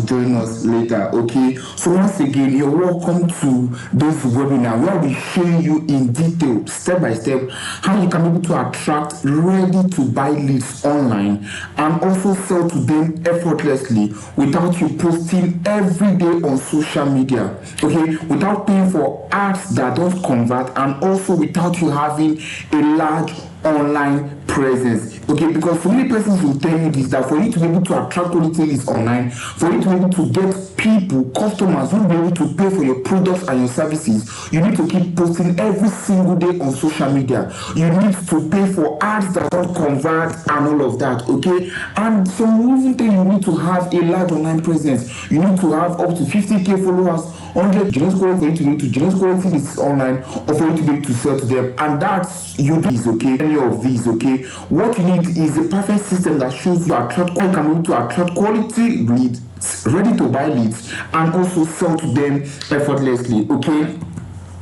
join us later. Okay, so once again, you're welcome to this webinar where we show you in detail, step by step, how you can be able to attract ready to buy leads online and also sell to them effortlessly without you posting every day on social media. Okay, without paying for ads that don't convert, and also without you having a large online presence. Okay, because so many persons will tell you this, that for you to be able to attract quality leads online, for you to be able to get people, customers who will be able to pay for your products and your services, you need to keep posting every single day on social media. You need to pay for ads that don't convert and all of that. Okay, and some reason thing, you need to have a large online presence. You need to have up to 50k followers, 100 generous quality for you to be able to generous quality this online, or for you to be able to sell to them. And that's you do is okay. Any of these, okay. What you need is a perfect system that shows you attract, you can be able to attract quality leads, ready to buy leads, and also sell to them effortlessly. Okay.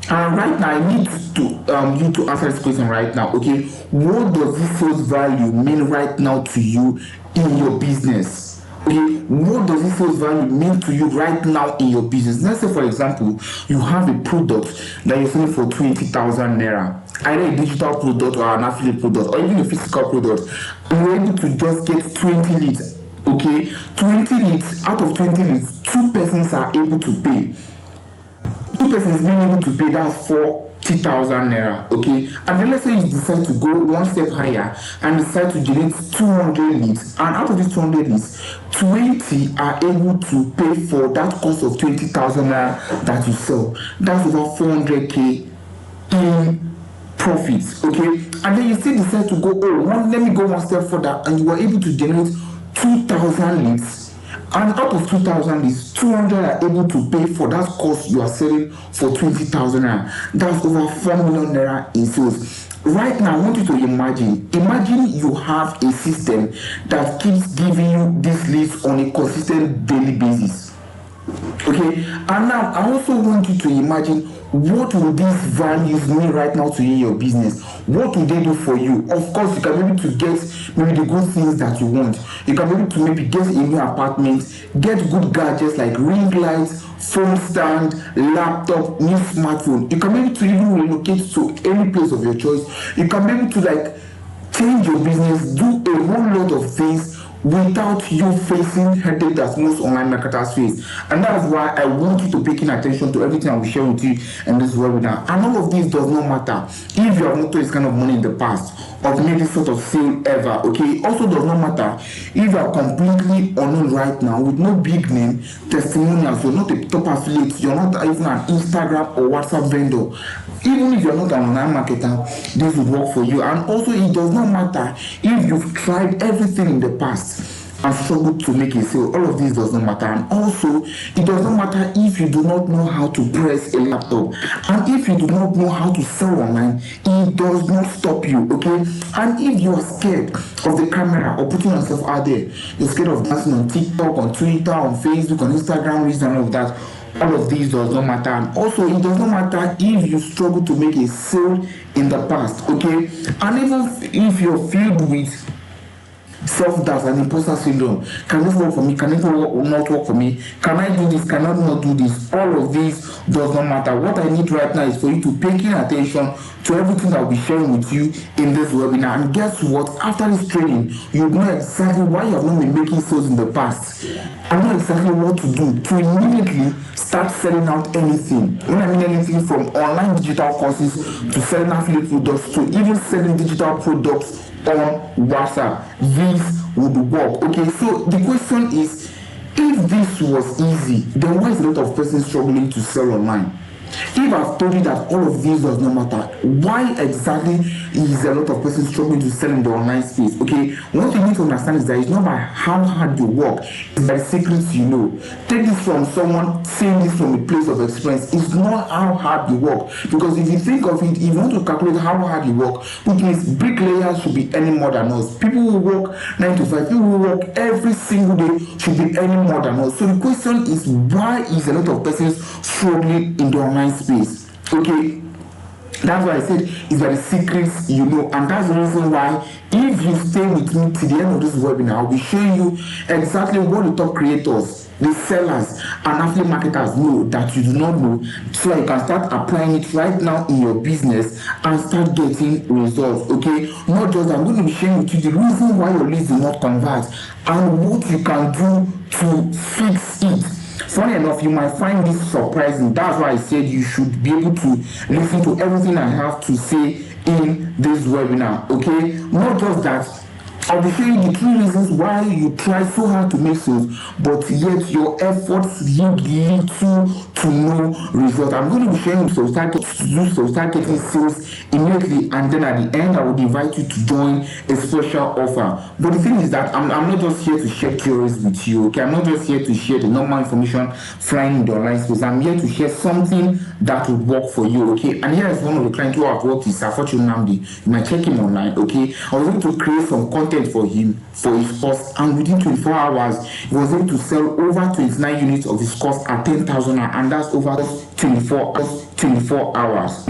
And right now, I need to you to answer this question right now. Okay, what does this sales value mean right now to you in your business? Okay, what does this sales value mean to you right now in your business? Let's say, for example, you have a product that you're selling for 20,000 naira, either a digital product or an affiliate product or even a physical product, and you're able to just get 20 leads. Okay, 20 leads, out of 20 leads, 2 persons are able to pay. 2 persons being able to pay, that's 40,000 naira. Okay, and then let's say you decide to go one step higher and decide to generate 200 leads, and out of these 200 leads, 20 are able to pay for that cost of 20,000 naira that you sell. That's over 400k in profits. Okay, and then you still decide to go, let me go one step further, and you were able to generate 2,000 leads. And out of 2,000 leads, 200 are able to pay for that cost you are selling for 20,000 naira. That's over 4 million naira in sales. Right now, I want you to imagine you have a system that keeps giving you these leads on a consistent daily basis. Okay, and now I also want you to imagine, what will these values mean right now to you in your business? What will they do for you? Of course, you can be able to get maybe the good things that you want. You can be able to maybe get a new apartment, get good gadgets like ring lights, phone stand, laptop, new smartphone. You can be able to even relocate to any place of your choice. You can be able to change your business, do a whole lot of things without you facing headache that most online marketers face. And that's why I want you to pay attention to everything I will share with you in this webinar. And all of this does not matter if you have not this kind of money in the past or made this sort of sale ever. Okay, it also does not matter if you are completely unknown right now with no big name, testimonials, you're not a top affiliate, you're not even an Instagram or WhatsApp vendor. Even if you're not an online marketer, this will work for you. And also, it does not matter if you've tried everything in the past and struggled to make a sale. All of this does not matter. And also, it does not matter if you do not know how to press a laptop, and if you do not know how to sell online, it does not stop you. Okay, and if you are scared of the camera or putting yourself out there, you're scared of dancing on TikTok, on Twitter, on Facebook, on Instagram, reels and all of that, all of these does not matter. And also, it does not matter if you struggle to make a sale in the past. Okay, and even if you're filled with self-doubt and imposter syndrome, can this work for me, can it not work for me, can I do this, cannot not do this, all of this does not matter. What I need right now is for you to pay attention to everything I'll be sharing with you in this webinar. And guess what, after this training, you know exactly why you have not been making sales in the past, and know exactly what to do to immediately start selling out anything. When I mean anything, from online digital courses to selling affiliate products to even selling digital products on WhatsApp, this would work. Okay, so the question is, if this was easy, then why is a lot of persons struggling to sell online? If I've told you that all of these does not matter, why exactly is a lot of persons struggling to sell in the online space? Okay, what you need to understand is that it's not by how hard you work, it's by the secrets you know. Take this from someone saying this from a place of experience. It's not how hard you work, because if you think of it, if you want to calculate how hard you work, which means bricklayers should be earning more than us. People who work 9 to 5, people who work every single day should be earning more than us. So the question is, why is a lot of persons struggling in the online space? Okay, That's why I said it's by the secrets you know, and that's the reason why if you stay with me to the end of this webinar, I'll be showing you exactly what the top creators, the sellers, and affiliate marketers know that you do not know, so that you can start applying it right now in your business and start getting results. Okay, not just that, I'm going to be sharing with you the reason why your leads do not convert and what you can do to fix it. Funny enough, you might find this surprising. That's why I said you should be able to listen to everything I have to say in this webinar. Okay, not just that, I'll be showing you the 3 reasons why you try so hard to make sales, but yet your efforts yield little to no result. I'm going to be showing you so start getting sales immediately, and then at the end I would invite you to join a special offer. But the thing is that I'm not just here to share theories with you. Okay, I'm not just here to share the normal information flying in the online space. I'm here to share something that will work for you. Okay, and here is one of the clients who I've worked with, Effortlessly. You might check him online. Okay, I was able to create some content for him for his course, and within 24 hours he was able to sell over 29 units of his course at 10,000, and that's over 24 hours.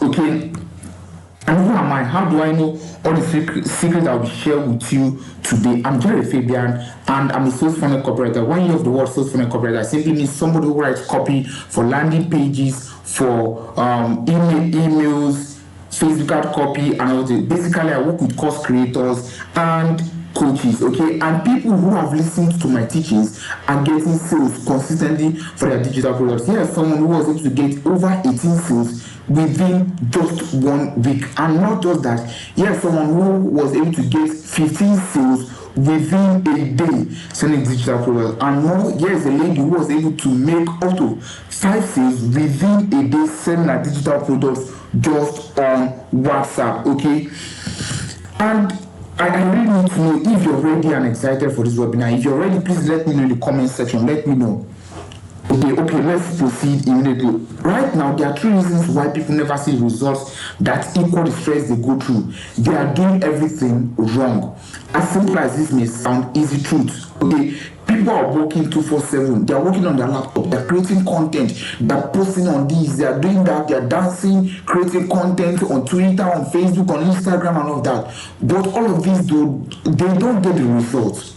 Okay, and who am I? How do I know all the secrets I'll be sharing with you today? I'm Jerry Fabian, and I'm a sales funnel copywriter. When you have the word sales funnel copywriter, simply means somebody who writes copy for landing pages, for emails, Facebook ad copy, and all that. Basically, I work with course creators and coaches, okay, and people who have listened to my teachings are getting sales consistently for their digital products. Here's someone who was able to get over 18 sales within just 1 week, and not just that, here's someone who was able to get 15 sales within a day selling digital products, and more, here's a lady who was able to make up to 5 sales within a day selling her digital products just on WhatsApp. Okay, and I really need to know if you're ready and excited for this webinar. If you're ready, please let me know in the comment section. Let me know. Okay, let's proceed immediately. Right now, there are 3 reasons why people never see results that equal the stress they go through. They are doing everything wrong. As simple as this may sound, is the truth. Okay, people are working 247. They are working on their laptop. They are creating content. They are posting on this. They are doing that. They are dancing, creating content on Twitter, on Facebook, on Instagram, and all that. But all of these, they don't get the results.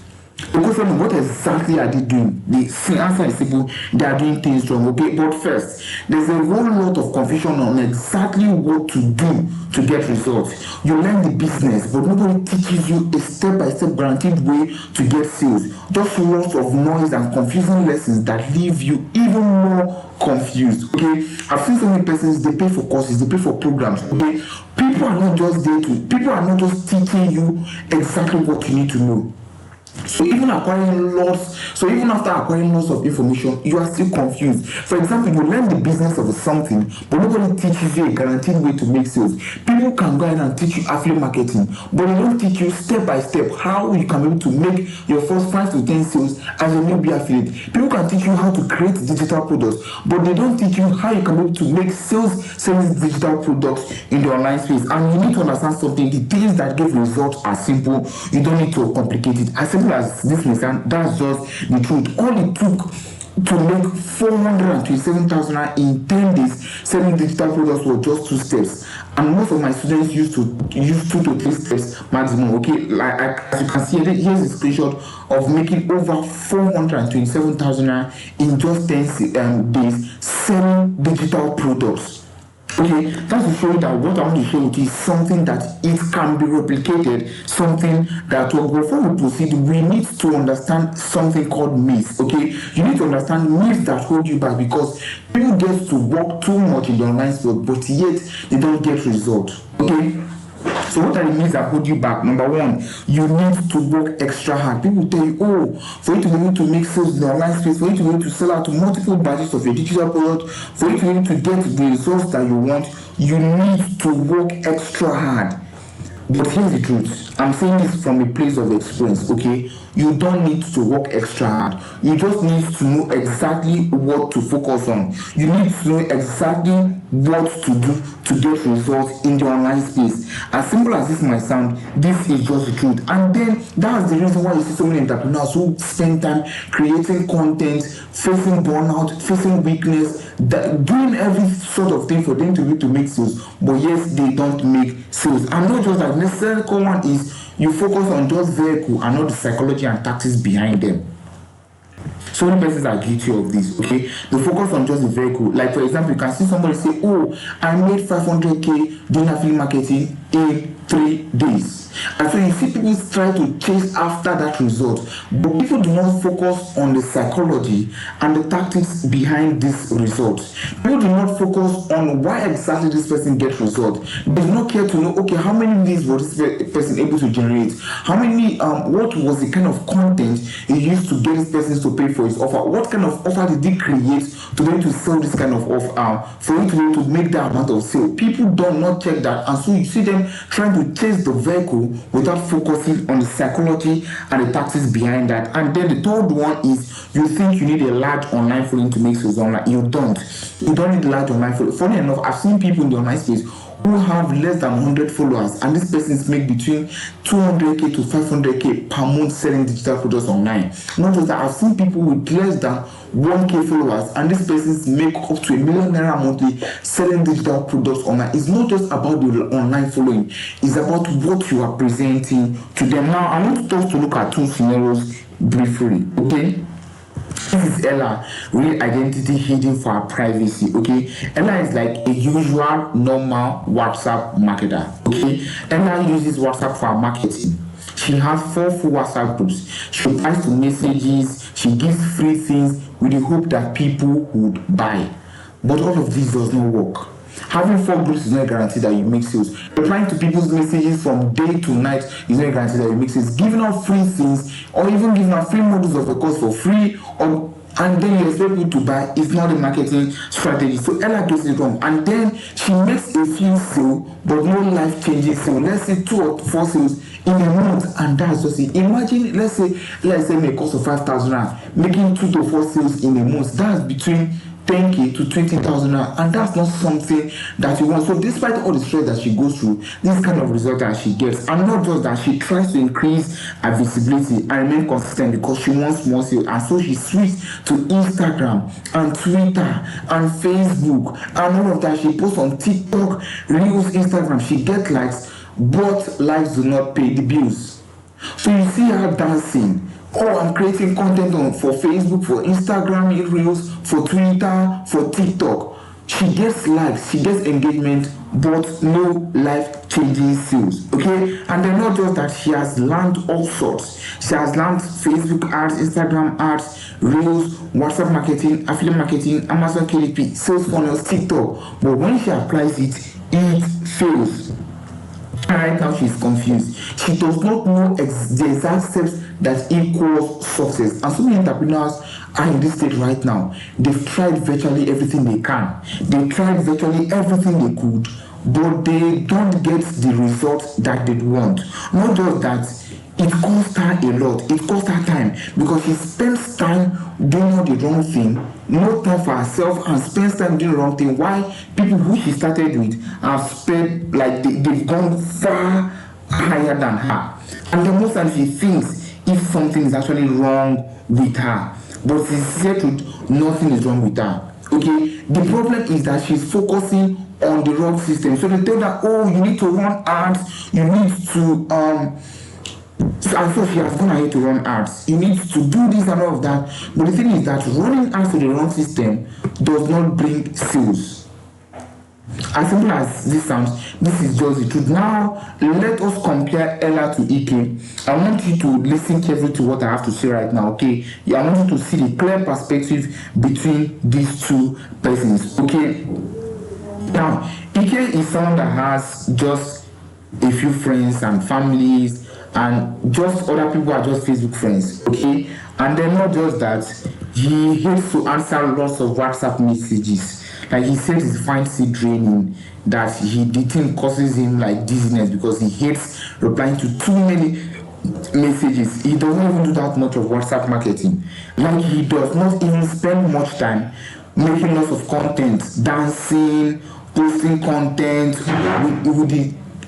Because what exactly are they doing? The answer is simple. They are doing things wrong. Okay, but first, there's a whole lot of confusion on exactly what to do to get results. You learn the business, but nobody teaches you a step-by-step guaranteed way to get sales. Just lots of noise and confusing lessons that leave you even more confused. Okay, I've seen so many persons, they pay for courses, they pay for programs. Okay, people are not just teaching you exactly what you need to know. So even after acquiring lots of information, you are still confused. For example, you learn the business of something, but nobody teaches you a guaranteed way to make sales. People can go ahead and teach you affiliate marketing, but they don't teach you step by step how you can be able to make your first 5 to 10 sales as a newbie affiliate. People can teach you how to create digital products, but they don't teach you how you can be able to make sales selling digital products in the online space. And you need to understand something. The things that give results are simple. You don't need to complicate it. As simple as this may sound, that's just the truth. All it took to make 427,000 in 10 days selling digital products was just 2 steps. And most of my students used to use 2 to 3 steps maximum. Okay, like as you can see, here's a screenshot of making over 427,000 in just 10 days selling digital products. Okay, that's to show you that what I want to show you is something that it can be replicated, something that will go. Before we proceed, we need to understand something called myths. Okay, you need to understand myths that hold you back, because people get to work too much in the online space, but yet they don't get results. Okay. So what are the myths that hold you back? Number 1, you need to work extra hard. People tell you, oh, for you to be able to make sales in the online space, for you to be able to sell out to multiple batches of your digital product, for you to be able to get the results that you want, you need to work extra hard. But here's the truth. I'm saying this from a place of experience, okay? You don't need to work extra hard. You just need to know exactly what to focus on. You need to know exactly what to do to get results in the online space. As simple as this might sound, this is just the truth. And then that's the reason why you see so many entrepreneurs who spend time creating content, facing burnout, facing weakness, doing every sort of thing for them to be to make sales, but yes, they don't make sales. And not just that, necessarily one is you focus on just vehicle and not the psychology and tactics behind them. So many persons are guilty of this, okay? They focus on just the vehicle. Like, for example, you can see somebody say, oh, I made 500K doing affiliate marketing in 3 days. And so you see people try to chase after that result, but people do not focus on the psychology and the tactics behind this result. People do not focus on why exactly this person gets result. They do not care to know, okay, how many leads was this person able to generate? How many, what was the kind of content he used to get this person to pay for his offer? What kind of offer did he create to be able to sell this kind of offer, for him to be able to make that amount of sale? People do not check that, and so you see them trying to chase the vehicle without focusing on the psychology and the tactics behind that. And then the third one is you think you need a large online following to make sales online. You don't need a large online following. Funny enough, I've seen people in the online space who have less than 100 followers, and these persons make between 200k to 500k per month selling digital products online. Not just that, I've seen people with less than 1k followers, and these persons make up to ₦1 million monthly selling digital products online. It's not just about the online following, it's about what you are presenting to them. Now, I want us to look at 2 scenarios briefly, okay? This is Ella, real identity hidden for her privacy, okay? Ella is like a usual, normal WhatsApp marketer, okay? Ella uses WhatsApp for her marketing. She has 4 full WhatsApp groups. She replies to messages, she gives free things with the hope that people would buy. But all of this does not work. Having 4 groups is not a guarantee that you make sales. Replying to people's messages from day to night is not a guarantee that you make sales. Giving out free things or even giving out free modules of a course for free and then you expect people to buy is not a marketing strategy. So Ella gets it wrong. And then she makes a few sales but no life-changing sales. Let's say 2 or 4 sales in a month, and that's just it. Imagine, let's say a cost of 5,000 rand, making 2 to 4 sales in a month. That's between 10k to 20,000 rand, and that's not something that you want. So despite all the stress that she goes through, this kind of result that she gets, and not just that, she tries to increase her visibility and remain consistent because she wants more sales. And so she switched to Instagram and Twitter and Facebook and all of that. She posts on TikTok, Reels, Instagram. She gets likes, but likes do not pay the bills. So you see her dancing. Oh, I'm creating content for Facebook, for Instagram, Reels, for Twitter, for TikTok. She gets likes, she gets engagement, but no life-changing sales, okay? And then not just that, she has learned all sorts. She has learned Facebook ads, Instagram ads, Reels, WhatsApp marketing, affiliate marketing, Amazon KDP, sales funnels, TikTok. But when she applies it, it fails. Right now she's confused. She does not know the exact steps that equals success. And so many entrepreneurs are in this state right now. They've tried virtually everything they can. They tried virtually everything they could, but they don't get the results that they want. Not just that, it costs her a lot. It costs her time because she spends time doing all the wrong thing, no time for herself, and spends time doing the wrong thing. Why people who she started with have spent, like they've gone far higher than her. And the most time she thinks if something is actually wrong with her, but sincere truth, nothing is wrong with her. Okay, the problem is that she's focusing on the wrong system. So they tell her, oh, you need to run ads, you need to and so she has gone ahead to run ads. You need to do this and all of that. But the thing is that running ads to the wrong system does not bring sales. As simple as this sounds, this is just the truth. Now, let us compare Ella to Ike. I want you to listen carefully to what I have to say right now, okay? I want you to see the clear perspective between these 2 persons, okay? Now, Ike is someone that has just a few friends and families, and just other people are just Facebook friends, okay? And then not just that, he hates to answer lots of WhatsApp messages. Like he says, he finds it draining, that the thing causes him like dizziness because he hates replying to too many messages. He does not even do that much of WhatsApp marketing. Like, he does not even spend much time making lots of content, dancing, posting content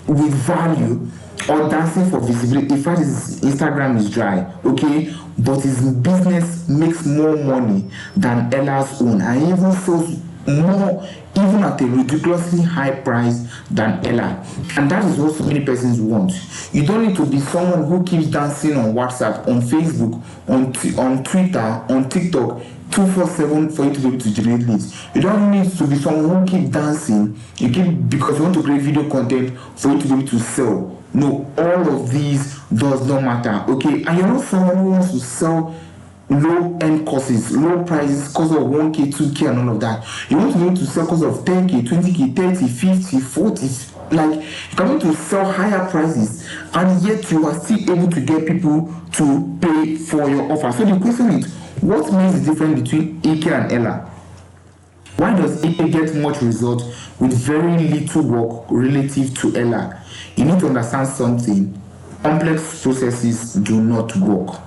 with value, or dancing for visibility. In fact, his Instagram is dry, okay? But his business makes more money than Ella's own, and even sells more, even at a ridiculously high price than Ella. And that is what so many persons want. You don't need to be someone who keeps dancing on WhatsApp, on Facebook, on Twitter, on TikTok 247 for you to be able to generate leads. You don't need to be someone who keep dancing, because you want to create video content for you to be able to sell. No, all of these does not matter, okay? And you're not someone who wants to sell low-end courses, low prices, cost of 1K, 2K, and all of that. You want to be able to sell costs of 10K, 20K, 30, 50, 40. Like, you're coming to sell higher prices, and yet you are still able to get people to pay for your offer. So the question is, what makes the difference between Ike and Ella? Why does Ike get much result with very little work relative to Ella? You need to understand something. Complex processes do not work.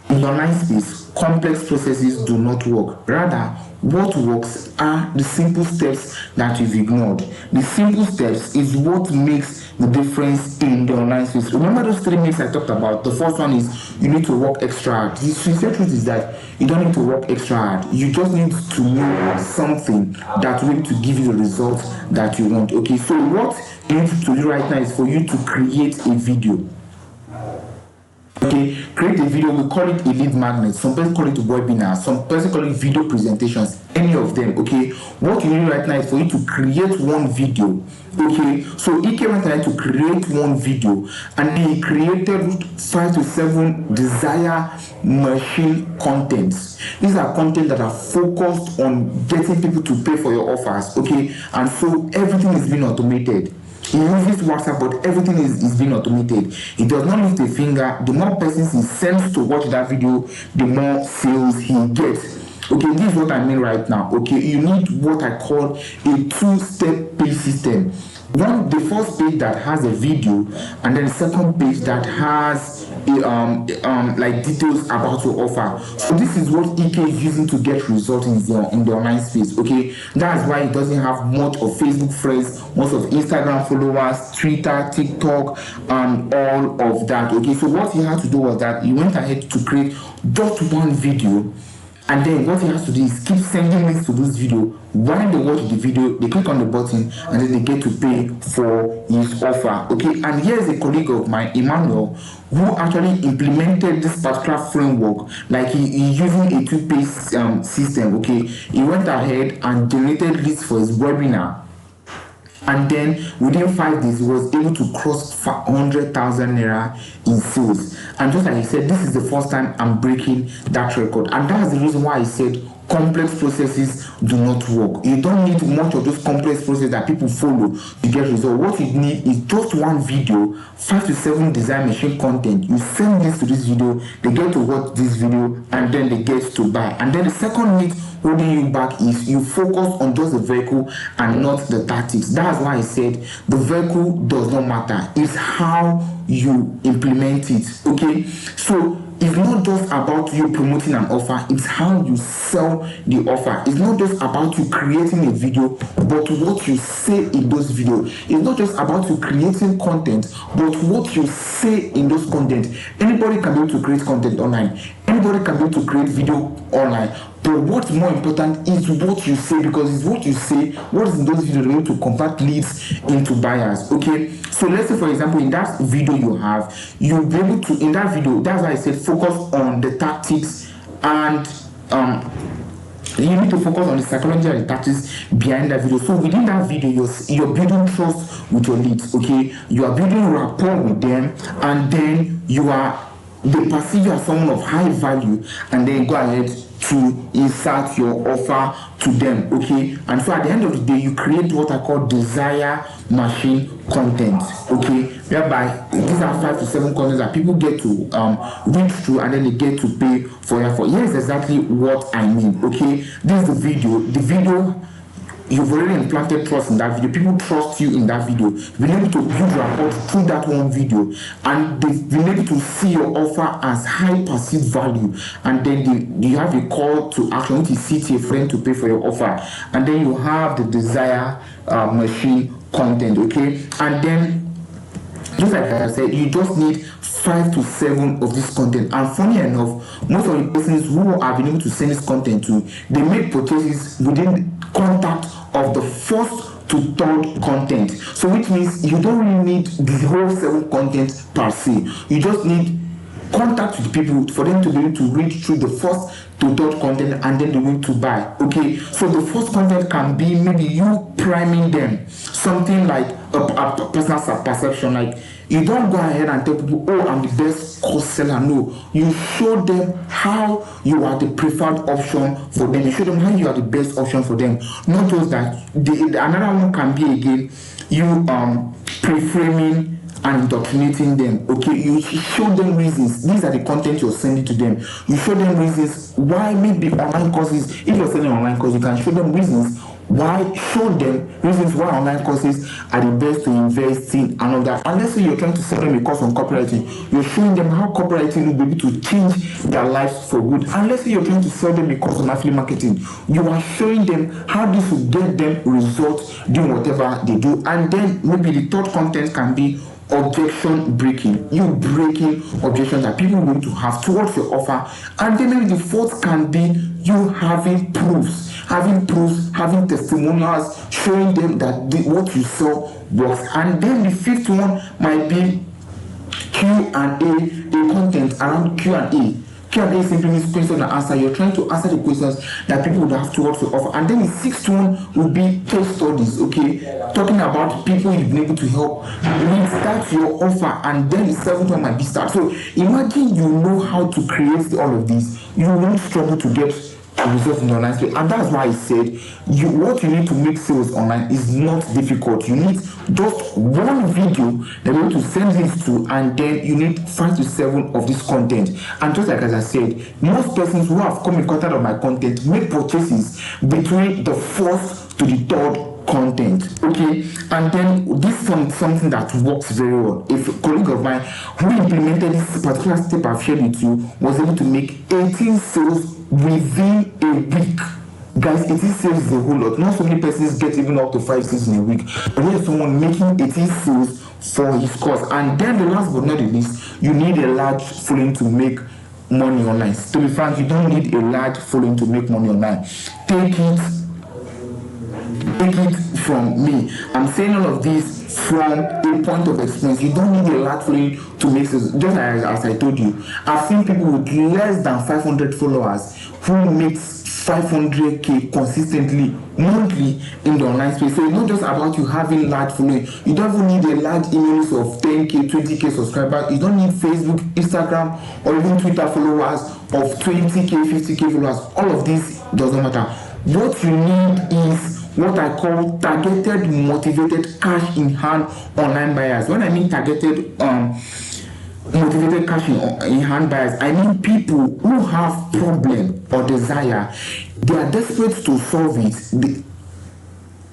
In the online space, complex processes do not work. Rather, what works are the simple steps that you've ignored. The simple steps is what makes the difference in the online space. Remember those 3 minutes I talked about? The first one is you need to work extra hard. The sincere truth is that you don't need to work extra hard. You just need to know something that will be able to give you the results that you want. Okay, so what you need to do right now is for you to create a video. Okay, create a video. We call it a lead magnet. Some people call it webinar. Some people call it video presentations. Any of them. Okay, what you need right now is for you to create one video. Okay, so he came out to create one video, and he created 5 to 7 desire machine contents. These are content that are focused on getting people to pay for your offers. Okay, and so everything is being automated. He uses WhatsApp, but everything is being automated. He does not lift a finger. The more persons he sends to watch that video, the more sales he gets. Okay, this is what I mean right now. Okay, you need what I call a 2-step page system. The first page that has a video, and then the second page that has like details about your offer. So this is what EK is using to get results in the online space. Okay, that's why it doesn't have much of Facebook friends, most of Instagram followers, Twitter, TikTok, and all of that. Okay, so what he had to do was that he went ahead to create just one video. And then what he has to do is keep sending links to this video. While they watch the video, they click on the button and then they get to pay for his offer. Okay, and here's a colleague of mine, Emmanuel, who actually implemented this particular framework. Like he using a 2-page system. Okay, he went ahead and generated leads for his webinar. And then within 5 days, he was able to cross 100,000 naira in sales. And just like he said, this is the first time I'm breaking that record. And that's the reason why I said complex processes do not work. You don't need much of those complex processes that people follow to get results. What you need is just one video, 5 to 7 design machine content. You send this to this video, they get to watch this video, and then they get to buy. And then the second myth holding you back is you focus on just the vehicle and not the tactics. That's why I said the vehicle does not matter. It's how you implement it. Okay, so it's not just about you promoting an offer, it's how you sell the offer. It's not just about you creating a video, but what you say in those videos. It's not just about you creating content, but what you say in those content. Anybody can be able to create content online. Anybody can be able to create video online. But what's more important is what you say, because it's what you say, what is in those videos able to convert leads into buyers. Okay, so let's say for example in that video you have, you'll be able to, in that video, that's why I said focus on the tactics, and you need to focus on the psychology and the tactics behind that video. So within that video, you're building trust with your leads. Okay, you are building rapport with them, and then they perceive you as someone of high value, and then go ahead to insert your offer to them. Okay, and so at the end of the day, you create what I call desire machine content. Okay, whereby these are 5 to 7 contents that people get to read through, and then they get to pay for. Here's exactly what I mean. Okay, this is the video. The video you've already implanted trust in that video. People trust you in that video. You've been able to build rapport through that one video, and they've been able to see your offer as high perceived value. And then you have a call to action, which is CTA, friend to pay for your offer. And then you have the desire machine content, okay? And then, just like I said, you just need 5 to 7 of this content. And funny enough, most of the persons who have been able to send this content to, they make purchases within contact of the first to third content. So which means you don't really need the whole 7 content per se. You just need contact with people for them to be able to read through the first to third content, and then they will to buy. Okay, so the first content can be maybe you priming them, something like a personal perception. Like, you don't go ahead and tell people, oh, I'm the best course seller. No, you show them how you are the preferred option for them. You show them how you are the best option for them. Not just that. Another one can be, again, you pre-framing and indoctrinating them. Okay, you show them reasons. These are the content you're sending to them. You show them reasons why maybe online courses, if you're selling online courses, you can show them reasons why, show them reasons why online courses are the best to invest in, and all that. And let's say you're trying to sell them a course on copywriting, you're showing them how copywriting will be able to change their lives for good. And let's say you're trying to sell them a course on affiliate marketing, you are showing them how this will get them results doing whatever they do. And then maybe the third content can be objection breaking, you breaking objections that people want to have towards your offer. And then maybe the fourth can be you having proofs, having testimonials showing them that what you sell works. And then the fifth one might be Q&A, the content around Q&A. Q&A simply means question and answer. You're trying to answer the questions that people would have towards your offer. And then the sixth one will be case studies, okay? Talking about people you've been able to help start your offer. And then the seventh one might be start. So imagine you know how to create all of these. You won't struggle to get results in the online space. And that's why I said what you need to make sales online is not difficult. You need just one video that you're going to send this to, and then you need 5 to 7 of this content. And just like as I said, most persons who have come in contact with my content make purchases between the first to the third content, okay? And then this is something that works very well. If a colleague of mine who implemented this particular step I've shared with you was able to make 18 sales within a week. Guys, 18 sales is a whole lot. Not so many persons get even up to 5 sales in a week. But here's someone making 18 sales for his course. And then the last but not the least, you need a large following to make money online. To be frank, you don't need a large following to make money online. Take it from me. I'm saying all of this from a point of experience. You don't need a large following to make sales. Just as I told you, I've seen people with less than 500 followers who makes 500k consistently monthly in the online space. So it's not just about you having large following. You don't even need a large email list of 10k, 20k subscribers. You don't need Facebook, Instagram, or even Twitter followers of 20k, 50k followers. All of this doesn't matter. What you need is what I call targeted, motivated, cash in hand online buyers. When I mean targeted, motivated cash in hand buyers, I mean people who have problem or desire. They are desperate to solve it,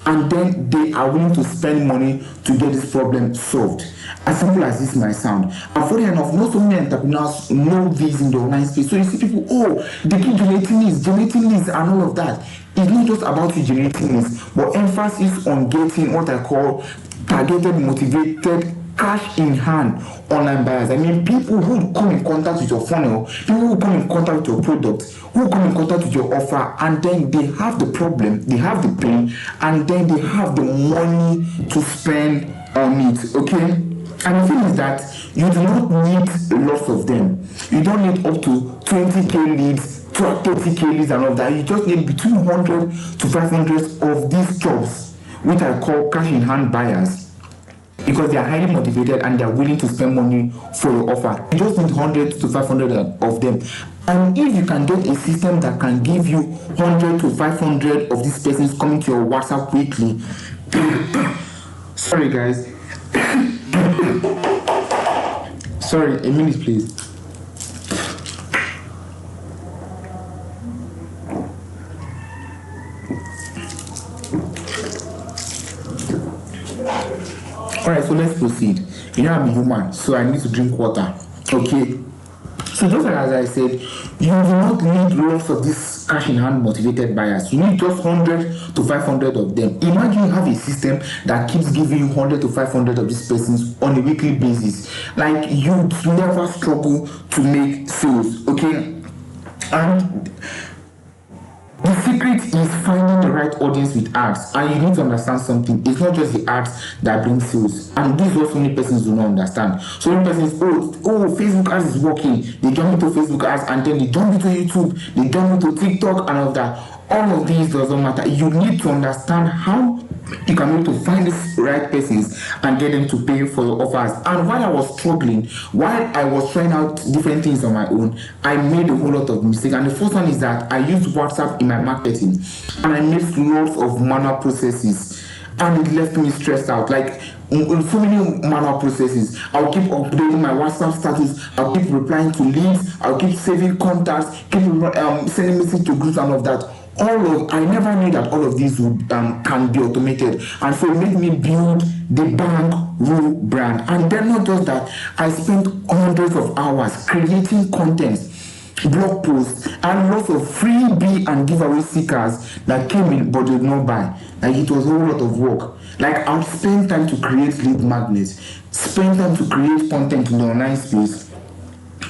and then they are willing to spend money to get this problem solved. As simple as this might sound. And funny enough, not so many entrepreneurs know this in the online space. So you see people, they keep generating leads and all of that. It's not just about you generating leads, but emphasis on getting what I call targeted, motivated, cash in hand online buyers. I mean people who come in contact with your funnel, people who come in contact with your product, who come in contact with your offer, and then they have the problem, they have the pain, and then they have the money to spend on it, okay? And the thing is that you do not need lots of them. You don't need up to 20k leads, 30k leads and all that. You just need between 100 to 500 of these jobs, which I call cash in hand buyers, because they are highly motivated and they are willing to spend money for your offer. You just need 100 to 500 of them. And if you can get a system that can give you 100 to 500 of these persons coming to your WhatsApp weekly, sorry guys, sorry, a minute please. All right, so let's proceed. I'm a human, so I need to drink water. Okay. So just like as I said, you do not need lots of these cash in hand motivated buyers. You need just 100 to 500 of them. Imagine you have a system that keeps giving you 100 to 500 of these persons on a weekly basis. Like you never struggle to make sales. Okay. And the secret is finding the right audience with ads, and you need to understand something. It's not just the ads that bring sales, and this is what so many persons do not understand. So many persons, oh, Facebook ads is working. They jump into Facebook ads, and then they jump into YouTube, they jump into TikTok, and all of that. All of these doesn't matter. You need to understand how you can be able to find these right persons and get them to pay for your offers. And while I was struggling, while I was trying out different things on my own, I made a whole lot of mistakes. And the first one is that I used WhatsApp in my marketing, and I made lots of manual processes, and it left me stressed out. Like so many manual processes. I'll keep updating my WhatsApp status, I'll keep replying to leads, I'll keep saving contacts, keep sending messages to groups and all of that. I never knew that all of these would can be automated, and so it made me build the bank rule brand. And then not just that, I spent hundreds of hours creating content, blog posts, and lots of freebie and giveaway stickers that came in but did not buy. Like it was a whole lot of work. Like I'll spend time to create lead magnets, spend time to create content in the online space,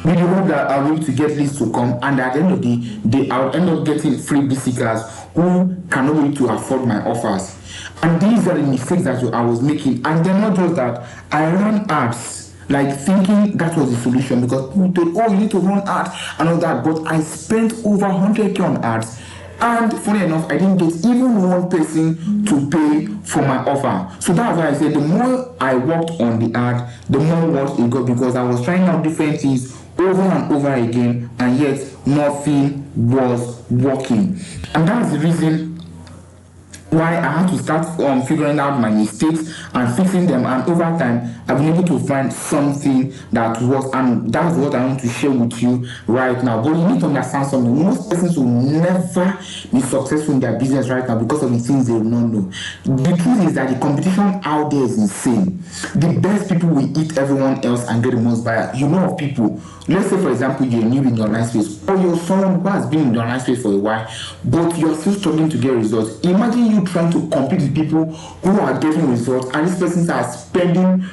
with the hope that I'll be able to get leads to come, and at the end of the day, I'll end up getting freebie seekers who cannot be able to afford my offers. And these are the mistakes that I was making. And then not just that, I ran ads, like thinking that was the solution, because people told, you need to run ads and all that. But I spent over 100k on ads. And funny enough, I didn't get even one person to pay for my offer. So that's why I said the more I worked on the ad, the more work it got, because I was trying out different things over and over again, and yet nothing was working. And that's the reason why I had to start figuring out my mistakes and fixing them. And over time, I've been able to find something that works, and that's what I want to share with you right now. But you need to understand something. Most persons will never be successful in their business right now because of the things they will not know. The truth is that the competition out there is insane. The best people will eat everyone else and get the most buyer. You know of people, let's say for example you're new in the online space, or you're someone who has been in the online space for a while, but you're still struggling to get results. Imagine you trying to compete with people who are getting results, and these persons are spending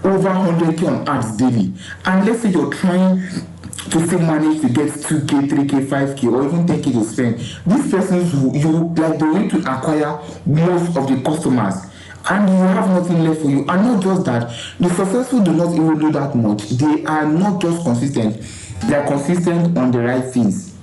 over 100k on ads daily. And let's say you're trying to still manage to get 2k, 3k, 5k, or even 10k to spend. These persons, you like the way to acquire most of the customers, and you have nothing left for you. And not just that, the successful do not even do that much. They are not just consistent, they are consistent on the right things.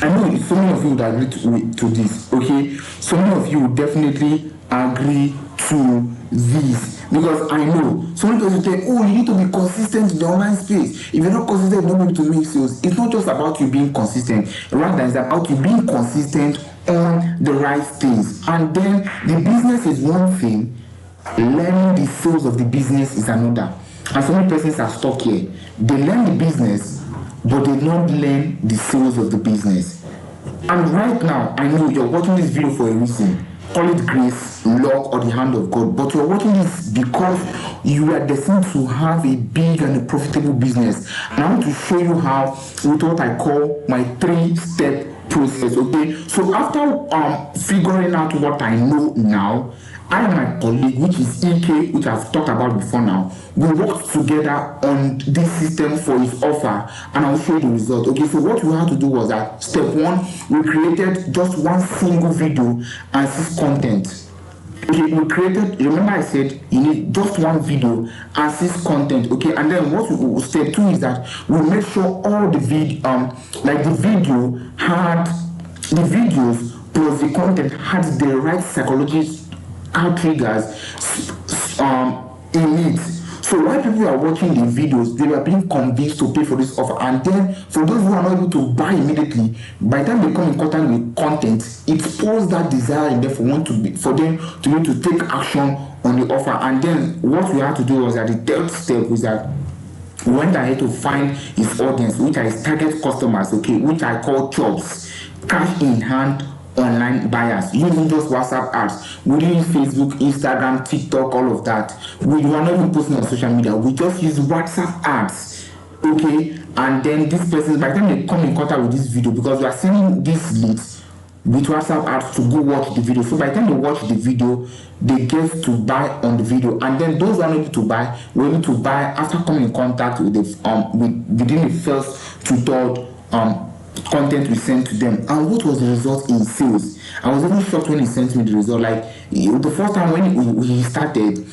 I know so many of you would agree to this, okay? So many of you would definitely agree to this, because I know so many people say, you need to be consistent in the online space. If you're not consistent, you're not able to make sales. It's not just about you being consistent, rather it's about you being consistent on the right things. And then the business is one thing, learning the sales of the business is another. And so many persons are stuck here. They learn the business, but they don't learn the sales of the business. And right now, I know you're watching this video for a reason. Call it grace, luck, or the hand of God. But you're watching this because you are destined to have a big and a profitable business. And I want to show you how, with what I call my 3-step process. Okay, so after figuring out what I know now, I and my colleague, which is EK, which I've talked about before now, we worked together on this system for his offer, and I'll show you the result. Okay, so what we had to do was that step 1, we created just one single video and 6 content. Okay, we created, remember I said you need just one video and 6 content. Okay, and then step 2 is that we make sure all the videos plus the content had the right psychology triggers in it. So while people are watching the videos, they were being convinced to pay for this offer. And then for those who are not able to buy immediately, by the time they come in contact with content, it spurs that desire in them for them to be able to take action on the offer. And then what we had to do was that the 3rd step was that we went ahead to find his audience, which are his target customers, okay, which I call jobs, cash in hand online buyers using just WhatsApp ads. We didn't use Facebook, Instagram, TikTok, all of that. We were not even posting on social media. We just use WhatsApp ads. Okay, and then this person, by the time they come in contact with this video, because we are sending these leads with WhatsApp ads to go watch the video. So by the time they watch the video, they get to buy on the video, and then those who are able to buy will able to buy after coming in contact with the within the first to third content we sent to them. And what was the result in sales? I was even shocked when he sent me the result. Like the first time when he started,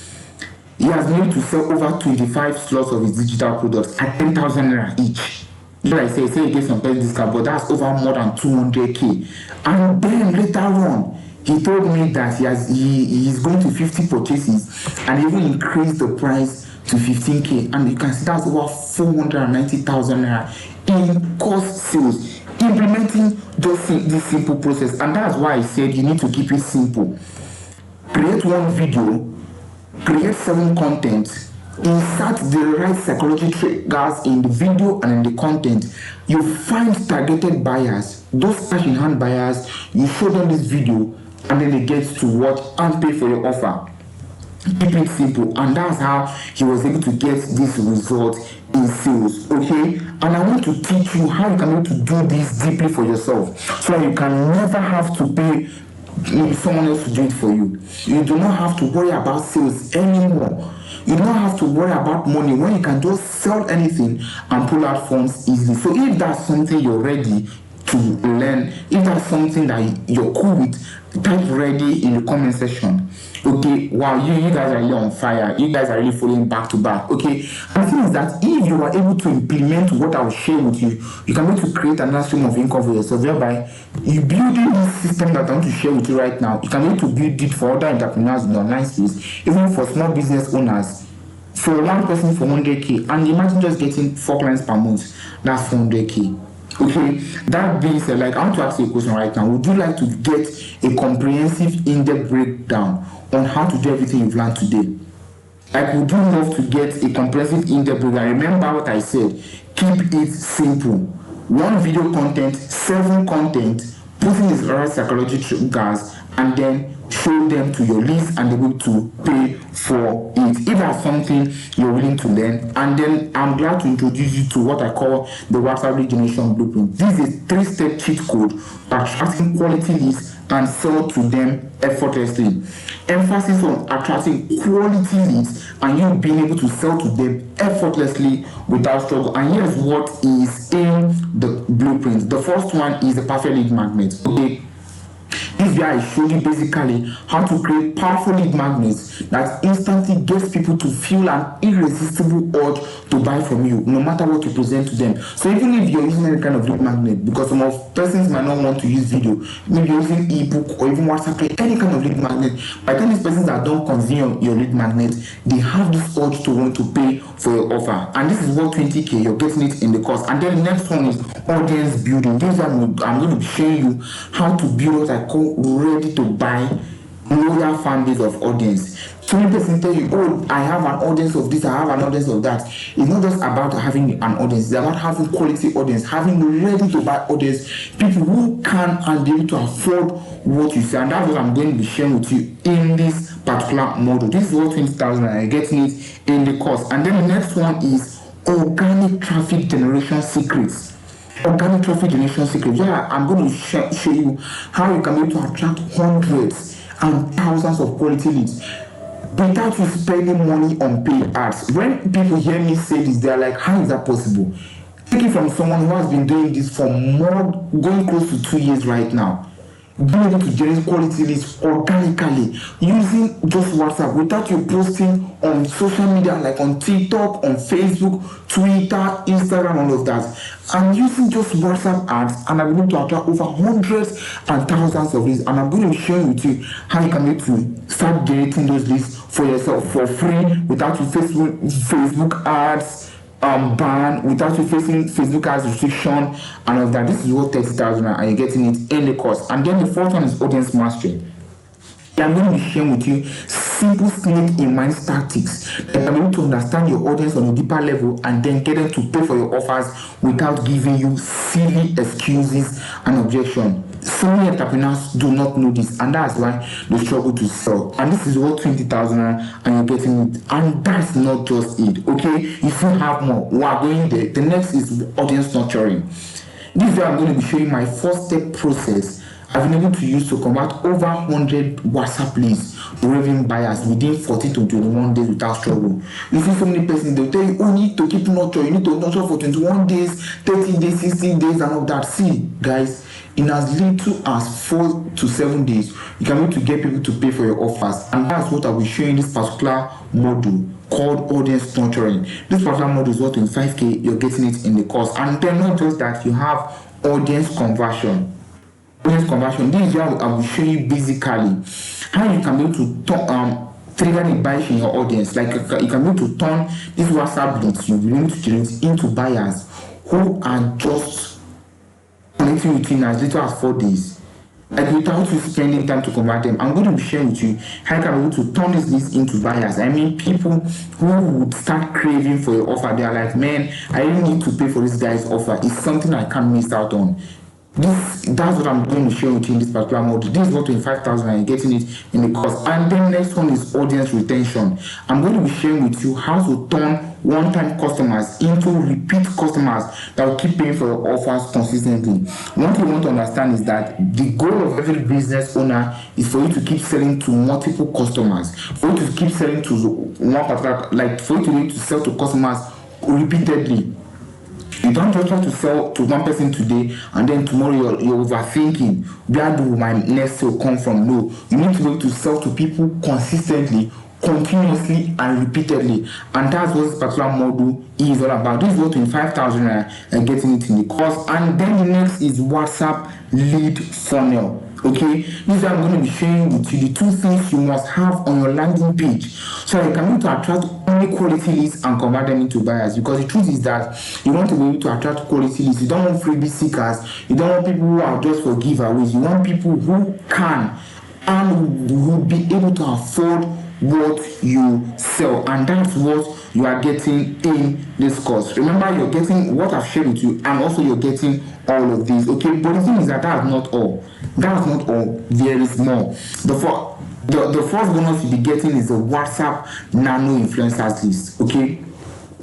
he has been able to sell over 25 slots of his digital products at 10,000 naira each. Like I say he gets some price discount, but that's over more than 200k. And then later on, he told me that he's going to 50 purchases and even increased the price to 15k. And you can see that's over 490,000 naira in cost sales. Implementing just this simple process, and that's why I said you need to keep it simple. Create one video, create 7 content, insert the right psychology triggers in the video and in the content. You find targeted buyers, those cash in hand buyers, you show them this video and then they get to watch and pay for your offer. Keep it simple, and that's how he was able to get this result in sales. Okay, and I want to teach you how you can be able to do this deeply for yourself, so you can never have to pay someone else to do it for you. You do not have to worry about sales anymore. You don't have to worry about money when you can just sell anything and pull out funds easily. So if that's something you're ready to learn, if that's something that you're cool with, type ready in the comment section. Okay, wow, you guys are really on fire. You guys are really following back to back. Okay, and the thing is that if you are able to implement what I will share with you, you can be able to create another stream of income for yourself, whereby you building this system that I want to share with you right now. You can be able to build it for other entrepreneurs in the online space, even for small business owners. For one person for 100k, and imagine just getting 4 clients per month. That's 400k. Okay, that being said, like I want to ask you a question right now. Would you like to get a comprehensive in-depth breakdown on how to do everything you've learned today? Like, would you love to get a comprehensive in-depth breakdown? Remember what I said. Keep it simple. 1 video content, 7 content, putting this right psychology triggers, and then show them to your list and able to pay for it. If that's something you're willing to learn, and then I'm glad to introduce you to what I call the WhatsApp lead generation blueprint. This is a 3-step cheat code for attracting quality leads and sell to them effortlessly. Emphasis on attracting quality leads and you being able to sell to them effortlessly without struggle. And here's what is in the blueprint. The first one is the perfect lead magnet. Okay, this guy is showing you basically how to create powerful lead magnets that instantly gets people to feel an irresistible urge to buy from you, no matter what you present to them. So even if you're using any kind of lead magnet, because some of persons might not want to use video, maybe you're using ebook or even WhatsApp, any kind of lead magnet, by the time these persons that don't consume your lead magnet, they have this urge to want to pay for your offer. And this is what 20k, you're getting it in the course. And then the next one is audience building. This one I'm going to be showing you how to build what I call ready to buy loyal fan base of audience. So many persons tell you, oh, I have an audience of this, I have an audience of that. It's not just about having an audience, it's about having quality audience, having ready to buy audience, people who can and be able to afford what you say. And that's what I'm going to be sharing with you in this particular model. This is what 20,000 and you're getting it in the course. And then the next one is organic traffic generation secrets. Organic traffic generation secrets. Yeah, I'm going to show you how you can be able to attract hundreds and thousands of quality leads without you spending money on paid ads. When people hear me say this, they're like, how is that possible? Take it from someone who has been doing this for more, going close to 2 years right now. Being able to generate quality leads organically using just WhatsApp without you posting on social media like on TikTok, on Facebook, Twitter, Instagram, all of that. I'm using just WhatsApp ads and I'm going to attract over hundreds and thousands of leads. And I'm going to share with you how you can be able to start generating those leads for yourself for free without you Facebook ads ban, without you facing Facebook ads restriction and all of that. This is what 30,000 and you're getting it in the course. And then the fourth one is audience mastery. I'm going to be sharing with you simple snake in mind tactics that are able to understand your audience on a deeper level and then get them to pay for your offers without giving you silly excuses and objections. So many entrepreneurs do not know this, and that's why they struggle to sell. And this is what 20,000 and you're getting it. And that's not just it. Okay, if you have more, we are going there. The next is audience nurturing. This is where I'm going to be showing my 4-step process I've been able to use to convert over 100 WhatsApp leads to raving buyers within 40 to 21 days without struggle. You see so many persons, they'll tell you, oh, you need to keep nurture, you need to nurture for 21 days, 30 days, 60 days, and all that. See, guys, in as little as 4 to 7 days, you can be able to get people to pay for your offers. And that's what I will show you in this particular module called audience nurturing. This particular module is worth 25k, you're getting it in the course. And then not just that, you have audience conversion. Audience conversion, this is where I will show you basically how you can be able to trigger the buyers in your audience. Like you can be able to turn these WhatsApp leads you will to generate into buyers who are just connecting with you in as little as 4 days. Like without you spending time to convert them. I'm going to be sharing with you how you can be able to turn these leads into buyers. I mean, people who would start craving for your offer. They are like, man, I really need to pay for this guy's offer. It's something I can't miss out on. That's what I'm going to share with you in this particular model. This is what 25,000 and you're getting it in the course. And then next one is audience retention. I'm going to be sharing with you how to turn one-time customers into repeat customers that will keep paying for your offers consistently. What you want to understand is that the goal of every business owner is for you to keep selling to multiple customers, for you to keep selling to one particular, like for you to need to sell to customers repeatedly. You don't just try to sell to one person today and then tomorrow you're overthinking, where do my next sale come from? No, you need to be able to sell to people consistently, continuously, and repeatedly. And that's what this particular module is all about. This is what 25,000 and getting it in the course. And then the next is WhatsApp lead funnel. Okay, this is what I'm going to be sharing with you the 2 things you must have on your landing page so you can be able to attract only quality leads and convert them into buyers. Because the truth is that you want to be able to attract quality leads. You don't want freebie seekers. You don't want people who are just for giveaways. You want people who can and will be able to afford what you sell, and that's what you are getting in this course. Remember, you're getting what I've shared with you, and also you're getting all of these. Okay, but the thing is that that's not all. That's not all. There is more. The first bonus you'll be getting is the WhatsApp Nano Influencers list. Okay.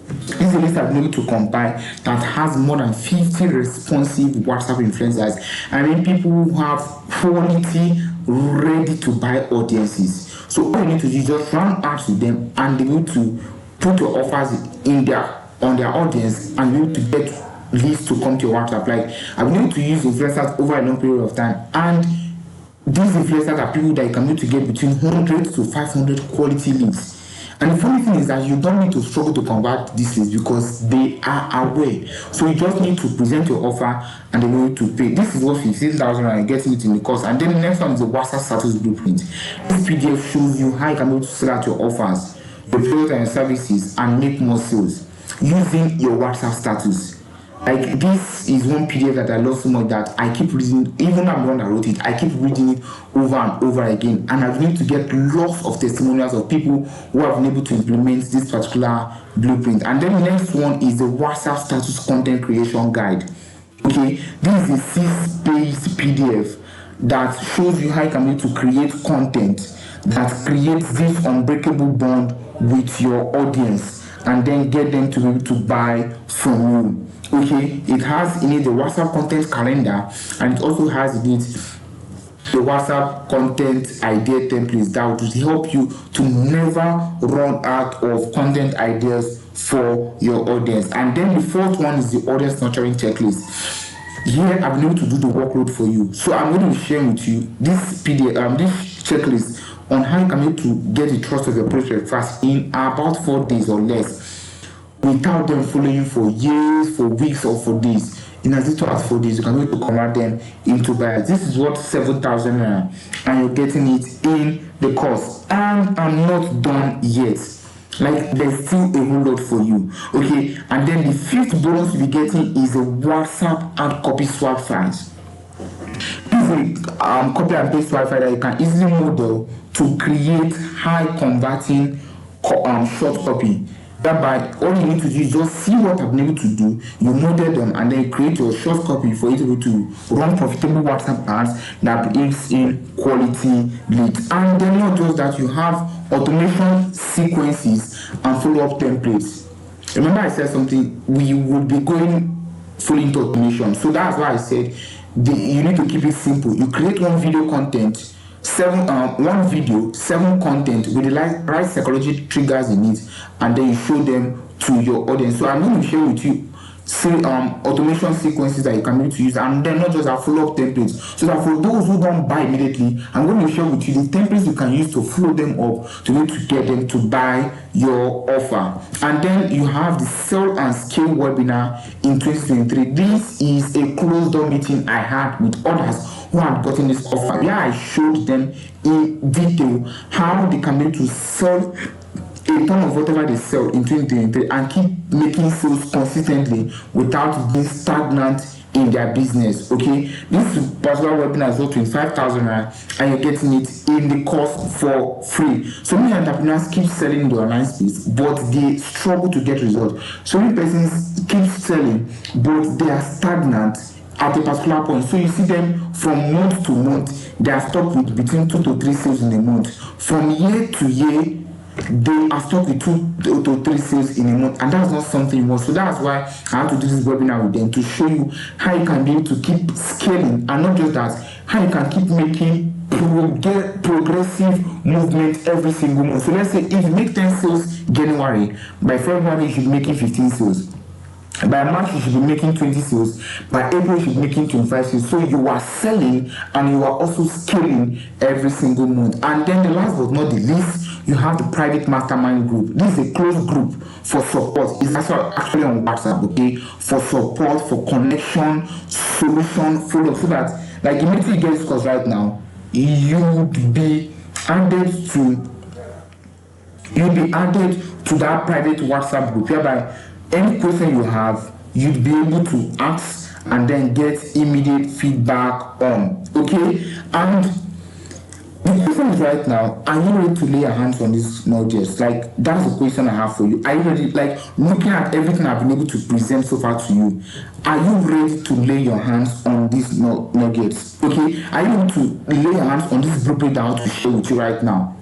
This is a list I've been able to compile that has more than 50 responsive WhatsApp influencers. I mean, people who have quality, ready to buy audiences. So all you need to do is just run ads with them and be able to put your offers on their audience and be able to get leads to come to your WhatsApp. Like I've been able to use influencers over a long period of time, and these influencers are people that you can be able to get between 100 to 500 quality leads. And the funny thing is that you don't need to struggle to convert these leads because they are aware. So you just need to present your offer and they're going to pay. This is what 15,000 and you're getting it in the course. And then the next one is the WhatsApp status blueprint. This PDF shows you how you can be able to sell out your offers, your products and services, and make more sales using your WhatsApp status. Like this is one PDF that I love so much that I keep reading. Even I'm the one that wrote it, I keep reading it over and over again, and I've been able to get lots of testimonials of people who have been able to implement this particular blueprint. And then the next one is the WhatsApp status content creation guide. Okay, this is a 6-page PDF that shows you how you can be able to create content that creates this unbreakable bond with your audience and then get them to be able to buy from you. Okay, it has in it the WhatsApp content calendar, and it also has in it the WhatsApp content idea templates that will help you to never run out of content ideas for your audience. And then the fourth one is the audience nurturing checklist. Here I've been able to do the workload for you, so I'm going to be sharing with you this PDF, this checklist on how you can be able to get the trust of your prospect fast in about 4 days or less, without them following you for years, for weeks, or for days. In as little as 4 days, you can be able to convert them into buyers. This is what 7,000 and you're getting it in the course. And I'm not done yet. Like there's still a whole lot for you. Okay, and then the fifth bonus you'll be getting is a WhatsApp and copy swap files. This is a copy and paste swap file that you can easily model to create high converting short copy. Thereby, all you need to do is just see what I've been able to do, you model them, and then create your short copy for you to be able to run profitable WhatsApp ads that brings in quality leads. And then not just that, you have automation sequences and follow-up templates. Remember I said something, we would be going fully into automation. So that's why I said you need to keep it simple. You create one video content, one video, 7 content with the right psychology triggers in it, and then you show them to your audience. So I'm going to share with you automation sequences that you can use to use, and then not just a follow-up templates, so that for those who don't buy immediately, I'm going to share with you the templates you can use to flow them up to be able to get them to buy your offer. And then you have the Sell and Scale webinar in 2023. This is a closed door meeting I had with others who had gotten this offer, where I showed them in detail how they can be able to sell a ton of whatever they sell in 2023 and keep making sales consistently without being stagnant in their business. Okay, this particular webinar is worth 25,000 and you're getting it in the course for free. So many entrepreneurs keep selling in the online space, but they struggle to get results. So many persons keep selling, but they are stagnant at a particular point. So you see them from month to month, they are stuck with between 2 to 3 sales in a month. From year to year, they are stuck with 2 to 3 sales in a month, and that's not something you want. So that's why I have to do this webinar with them, to show you how you can be able to keep scaling, and not just that, how you can keep making progressive movement every single month. So let's say if you make 10 sales January, by February you should be making 15 sales. By March, you should be making 20 sales. By April, you should be making 25 sales. So you are selling and you are also scaling every single month. And then the last but not the least, you have the private mastermind group. This is a closed group for support. It's actually on WhatsApp, okay? For support, for connection, solution, follow-up. So that, like, immediately you get this course right now, you'll be added to that private WhatsApp group, whereby any question you have, you'd be able to ask and then get immediate feedback on. Okay? And the question is right now, are you ready to lay your hands on these nuggets? Like, that's the question I have for you. Are you ready? Like, looking at everything I've been able to present so far to you, are you ready to lay your hands on these nuggets? Okay? Are you ready to lay your hands on this blueprint that I want to share with you right now?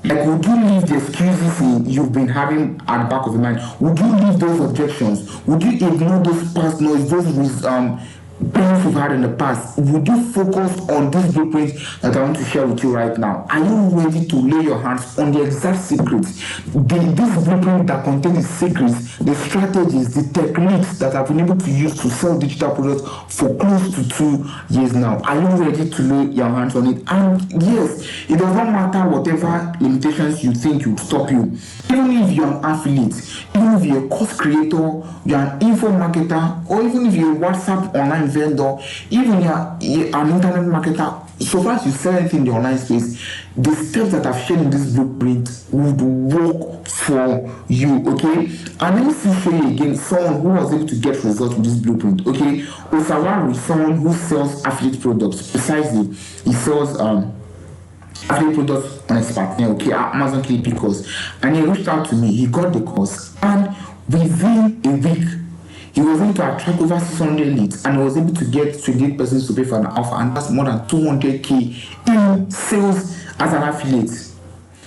Like, would you leave the excuses you've been having at the back of your mind? Would you leave those objections? Would you ignore those past noise, those pains you've had in the past? Would you focus on this blueprint that I want to share with you right now? Are you ready to lay your hands on the exact secrets? This blueprint that contains the secrets, the strategies, the techniques that I've been able to use to sell digital products for close to 2 years now. Are you ready to lay your hands on it? And yes, it does not matter whatever limitations you think would stop you. Even if you're an affiliate, even if you're a course creator, you're an info marketer, or even if you're a WhatsApp online vendor, even you're an internet marketer, so far as you sell anything in the online space, the steps that I've shared in this blueprint would work for you, okay? And let me show you again someone who was able to get results with this blueprint, okay? Osawaru is someone who sells affiliate products. Precisely, he sells affiliate products on his partner, okay, Amazon KP course. And he reached out to me, he got the course, and within a week, he was able to attract over 600 leads, and he was able to get 28 persons to pay for an offer, and that's more than 200K in sales as an affiliate.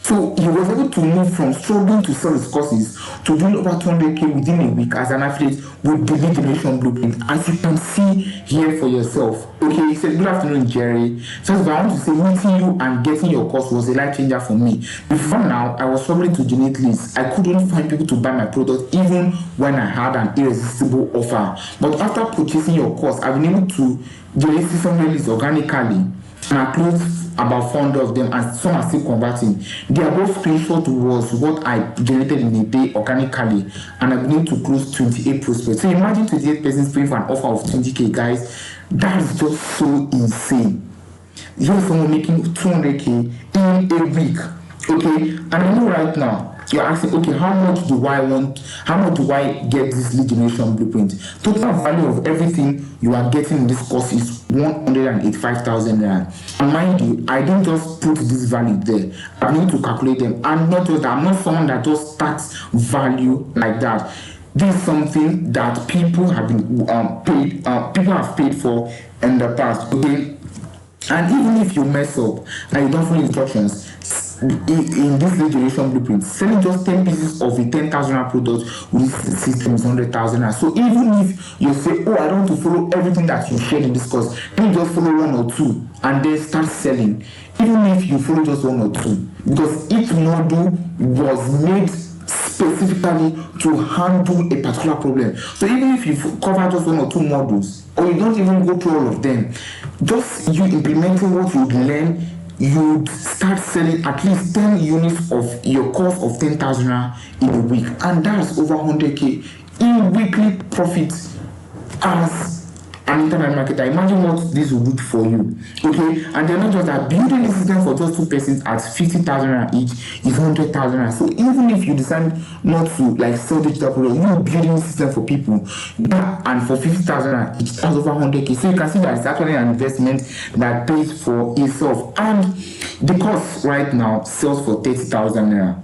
So he was able to move from struggling to sell his courses to doing over 200K within a week as an affiliate with the lead generation blueprint, as you can see here for yourself. Okay, he said, "Good afternoon, Jerry. First of all, I want to say meeting you and getting your course was a life changer for me. Before now, I was struggling to generate leads. I couldn't find people to buy my product even when I had an irresistible offer. But after purchasing your course, I've been able to generate 600 leads organically, and I closed about 400 of them, and some are still converting. The above screenshot was what I generated in a day organically, and I've been able to close 28 prospects. So imagine 28 persons paying for an offer of 20K, guys. That is just so insane. Here's someone making 200K in a week, okay? And I know right now you're asking, okay, how much do I get this lead generation blueprint? Total value of everything you are getting in this course is 185,000 naira. And mind you, I didn't just put this value there. I need to calculate them. And not just that, I'm not someone that just starts value like that. This is something that people have been people have paid for in the past. Okay. And even if you mess up and you don't follow instructions, in this lead generation blueprint, selling just 10 pieces of a 10,000 product with system is 100,000. So even if you say, oh, I don't want to follow everything that you shared in this course, then you just follow one or two and then start selling. Even if you follow just one or two, because each module was made specifically to handle a particular problem. So even if you cover just one or two modules, or you don't even go through all of them, just you implementing what you learn, you start selling at least 10 units of your course of 10,000 in a week, and that's over 100k in weekly profit as an internet marketer. Imagine what this will do for you. Okay, and they're not just that, building a system for just 2 persons at 50,000 each is 100,000. So even if you decide not to like sell digital products, you're building a system for people that, and for 50,000 each, that's over 100k. So you can see that it's actually an investment that pays for itself. And the course right now sells for 30,000 naira.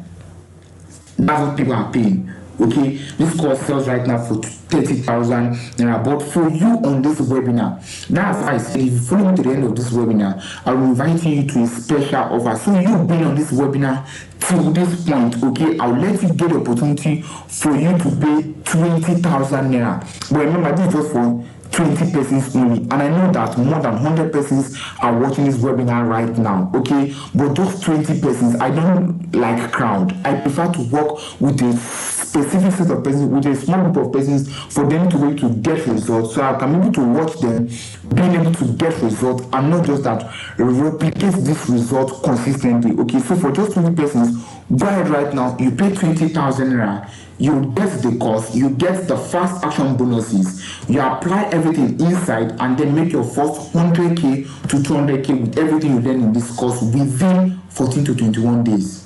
That's what people are paying. Okay, this course sells right now for 30,000 naira. But for you on this webinar, that's why I said if you follow me to the end of this webinar, I will invite you to a special offer. So you've been on this webinar till this point, okay, I'll let you get the opportunity for you to pay 20,000 naira. But remember, this is just for 20 persons only, and I know that more than 100 persons are watching this webinar right now, okay, but those 20 persons, I don't like crowd. I prefer to work with a specific set of persons, with a small group of persons, for them to be able to get results, so I can be able to watch them being able to get results, and not just that, replicate this result consistently. Okay, so for just 20 persons, go ahead right now, you pay 20,000 naira, you get the course, you get the fast action bonuses, you apply everything inside, and then make your first 100k to 200k with everything you learn in this course within 14 to 21 days.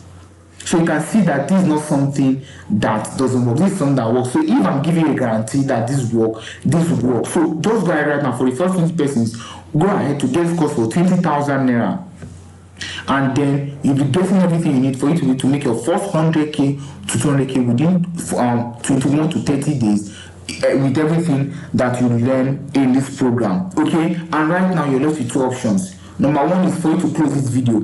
So you can see that this is not something that doesn't work. This is something that works. So if I'm giving you a guarantee that this will work. So just go ahead right now, for the first 20 persons, go ahead to get this course for 20,000 naira. And then you'll be getting everything you need for you to make your first 100k to 200k within 21 to 30 days with everything that you learn in this program. Okay, and right now you're left with two options. Number one is for you to close this video,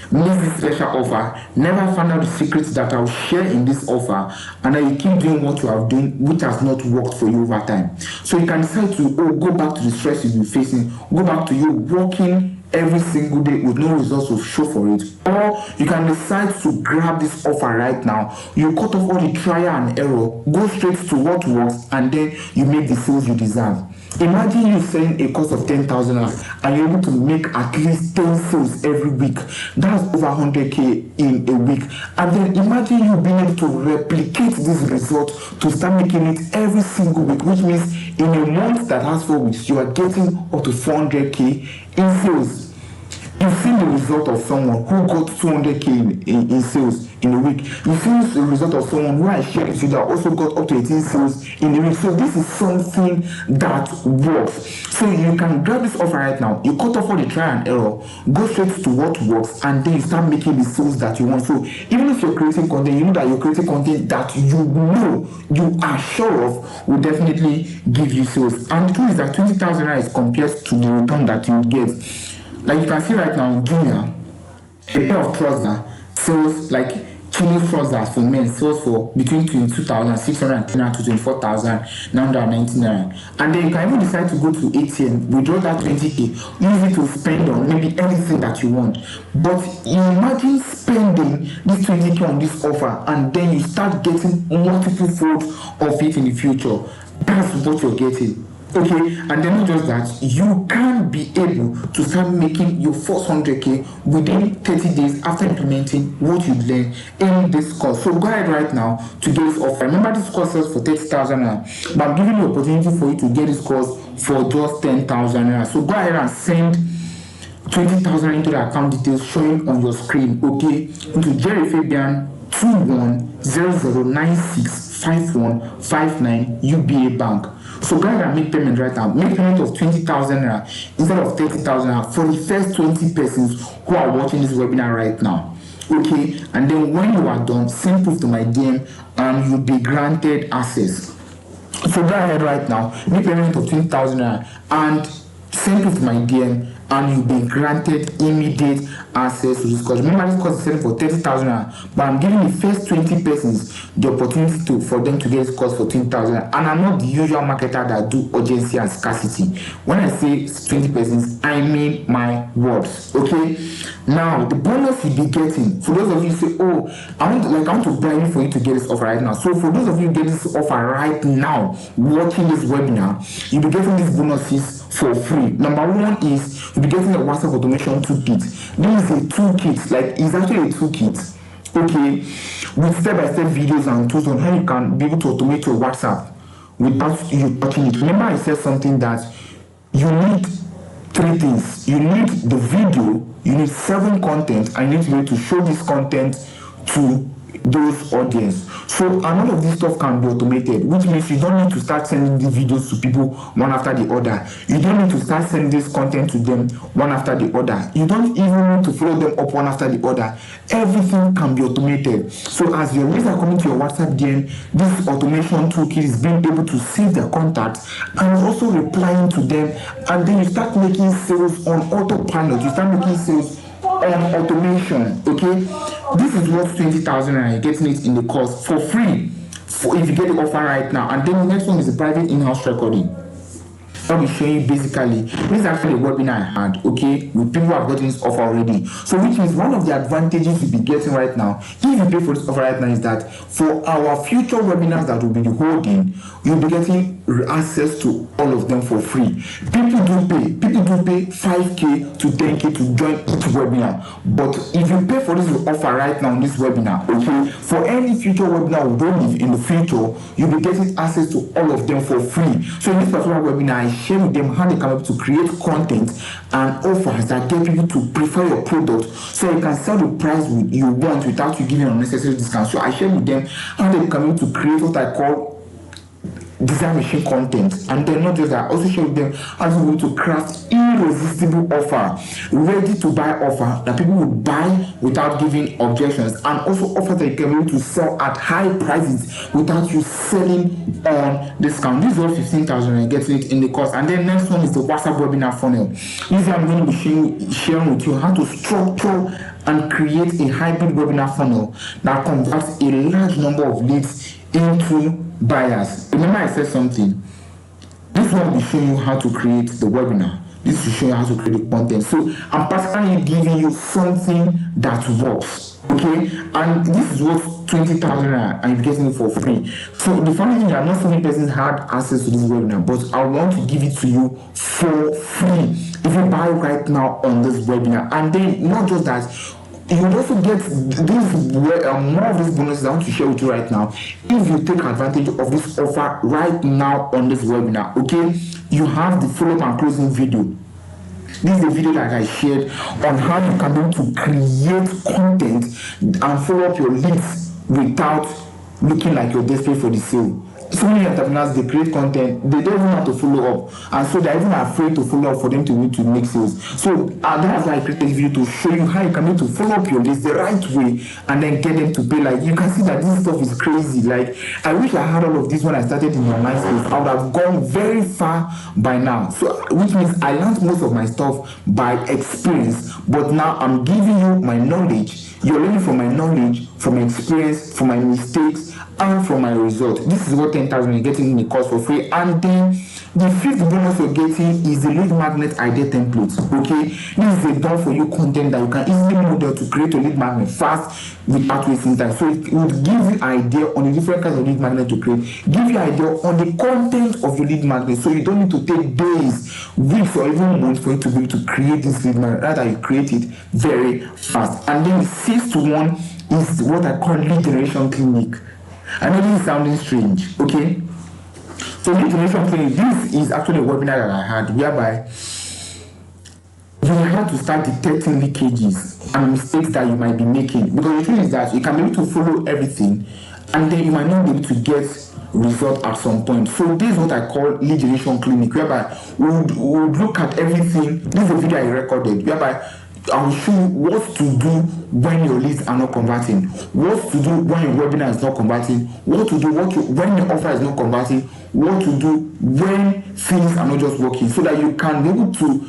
miss this special offer, never find out the secrets that I'll share in this offer, and then you keep doing what you have done which has not worked for you over time. So you can decide to go back to the stress you've been facing, go back to you working every single day with no results to show for it, or you can decide to grab this offer right now. You cut off all the trial and error, go straight to what works, and then you make the sales you deserve. Imagine you selling a course of 10,000 and you're able to make at least 10 sales every week. That's over 100k in a week. And then imagine you being able to replicate this result to start making it every single week, which means in a month that has 4 weeks, you are getting up to 400k in sales. You've seen the result of someone who got 200k in sales in a week. You've seen the result of someone who I shared with you that also got up to 18 sales in a week. So this is something that works. So you can grab this offer right now. You cut off all the trial and error, go straight to what works, and then you start making the sales that you want. So even if you're creating content, you know that you're creating content that you are sure of will definitely give you sales. And the truth is that 20,000 is compared to the return that you get. Like you can see right now in Junior, a pair of trousers sells like chino trousers for men sells for between 22,610 to 24,999. And then you can even decide to go to ATM, withdraw that 20k, use it to spend on maybe anything that you want. But imagine spending this 20k on this offer, and then you start getting multiple folds of it in the future. That's what you're getting. Okay, and then not just that, you can be able to start making your first 100k within 30 days after implementing what you learned in this course. So go ahead right now to get this offer. Remember, this course sells for 30,000 naira, but I'm giving you the opportunity for you to get this course for just 10,000 naira. So go ahead and send 20,000 into the account details showing on your screen, okay, into Jerry Fabian 2100965159 UBA Bank. So guys that make payment right now, make payment of 20,000 naira instead of 30,000 naira for the first 20 persons who are watching this webinar right now. Okay, and then when you are done, send proof to my DM and you'll be granted access. So go ahead right now, make payment of 20,000 naira and send proof to my DM and you'll be granted immediate access to this course. Remember, this course is selling for 30,000 naira, but I'm giving the first 20 persons the opportunity for them to get this course for 20,000 naira. And I'm not the usual marketer that do urgency and scarcity. When I say 20 persons, I mean my words. Okay. Now the bonus you'll be getting, for those of you who say, oh, I want to buy you for you to get this offer right now. So for those of you who get this offer right now, watching this webinar, you'll be getting these bonuses for free. Number one is you'll be getting a WhatsApp automation toolkit. This is a toolkit, like it's actually a toolkit, okay, with step-by-step videos and tools on how you can be able to automate your WhatsApp without you touching it. Remember, I said something that you need three things. You need the video, you need 7 content, and you need to be able to show this content to those audience. So all of this stuff can be automated, which means you don't need to start sending these videos to people one after the other. You don't need to start sending this content to them one after the other. You don't even need to follow them up one after the other. Everything can be automated. So as your leads are coming to your WhatsApp DM, this automation toolkit is being able to save their contacts and also replying to them, and then you start making sales on autopilot. You start making sales on automation. Okay, this is worth 20,000 and you're getting it in the course for free if you get the offer right now. And then the next one is the private in-house recording. I'll be showing you basically, this is actually a webinar I had, okay, with people who have gotten this offer already. So which means one of the advantages you'll be getting right now, if you pay for this offer right now, is that for our future webinars that we'll be holding, you'll be getting access to all of them for free. People do pay 5k to 10k to join each webinar. But if you pay for this offer right now on this webinar, okay, for any future webinar we don't in the future, you'll be getting access to all of them for free. So in this particular webinar, I share with them how they come up to create content and offers that get people to prefer your product, so you can sell the price you want without you giving unnecessary discounts. So I share with them how they come up to create what I call design machine content, and then not just that, I also share with them how to be able to craft irresistible offer, ready to buy offer that people will buy without giving objections, and also offer that you can be able to sell at high prices without you selling on discount. This is all 15,000 and getting it in the course. And then next one is the WhatsApp webinar funnel. This I'm going to be sharing with you how to structure and create a hybrid webinar funnel that converts a large number of leads into buyers. Remember, I said something. This one will be showing you how to create the webinar. This will show you how to create the content. So I'm personally giving you something that works. Okay, and this is worth 20,000 and you're getting it for free. So the funny thing is that not so many persons had access to this webinar, but I want to give it to you for free if you buy right now on this webinar. And then not just that, you will also get this more of these bonuses I want to share with you right now if you take advantage of this offer right now on this webinar. Okay, you have the follow-up and closing video. This is a video that I shared on how you can be able to create content and follow up your leads without looking like you're desperate for the sale. So many entrepreneurs, they create content, they don't even have to follow up, and so they're even afraid to follow up for them to make sales. So that's why I created this video, to show you how you can be able to follow up your leads the right way and then get them to pay. Like, you can see that this stuff is crazy. Like, I wish I had all of this when I started in my online space. I would have gone very far by now. So which means I learned most of my stuff by experience, but now I'm giving you my knowledge. You're learning from my knowledge, from my experience, from my mistakes, and from my result. This is what 10,000 you're getting in the course for free. And then the fifth bonus you're getting is the lead magnet idea template. Okay, this is a done for you content that you can easily model to create a lead magnet fast without wasting time. So it would give you idea on the different kinds of lead magnet to create, give you idea on the content of your lead magnet, so you don't need to take days, weeks, or even months for you to be able to create this lead magnet. Rather, you create it very fast. And then the sixth one is what I call lead generation clinic. I know this is sounding strange, okay? So lead generation clinic, this is actually a webinar that I had whereby you have to start detecting leakages and mistakes that you might be making. Because the thing is that you can be able to follow everything, and then you might not be able to get result at some point. So this is what I call lead generation clinic, whereby we would look at everything. This is a video I recorded, whereby I will show you what to do when your leads are not converting, what to do when your webinar is not converting, what to do when the offer is not converting, what to do when things are not just working, so that you can be able to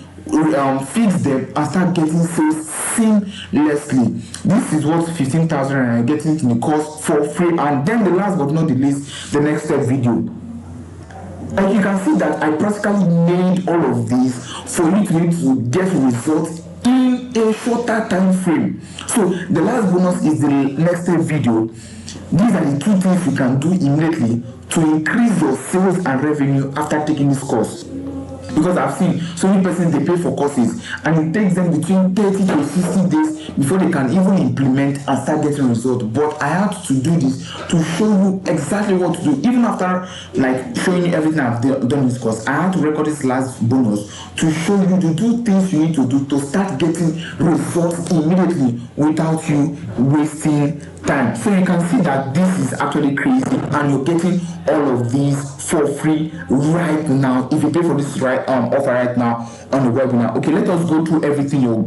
fix them and start getting sales seamlessly. This is what 15,000 and getting in the course for free. And then the last but not the least, the next step video. And you can see that I practically made all of this for you to be able to get results in a shorter time frame. So the last bonus is the next step video. These are the 2 things you can do immediately to increase your sales and revenue after taking this course. Because I've seen so many persons, they pay for courses and it takes them between 30 to 60 days before they can even implement and start getting results. But I had to do this to show you exactly what to do. Even after like showing you everything I've done in this course, I had to record this last bonus to show you to do things you need to do to start getting results immediately without you wasting time. So you can see that this is actually crazy, and you're getting all of these for free right now if you pay for this offer right now on the webinar. Okay, let us go through everything you're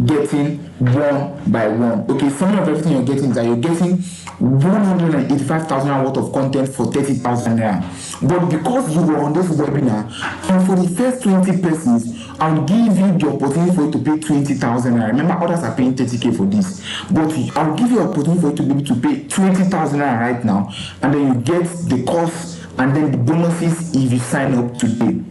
getting one by one. Okay, some of everything you're getting is that you're getting 185,000 worth of content for 30,000 naira. But because you were on this webinar, and for the first 20 persons, I'll give you the opportunity for you to pay 20,000 naira. Remember, others are paying 30k for this, but I'll give you an opportunity for you to be able to pay 20,000 naira right now, and then you get the course and then the bonuses if you sign up today.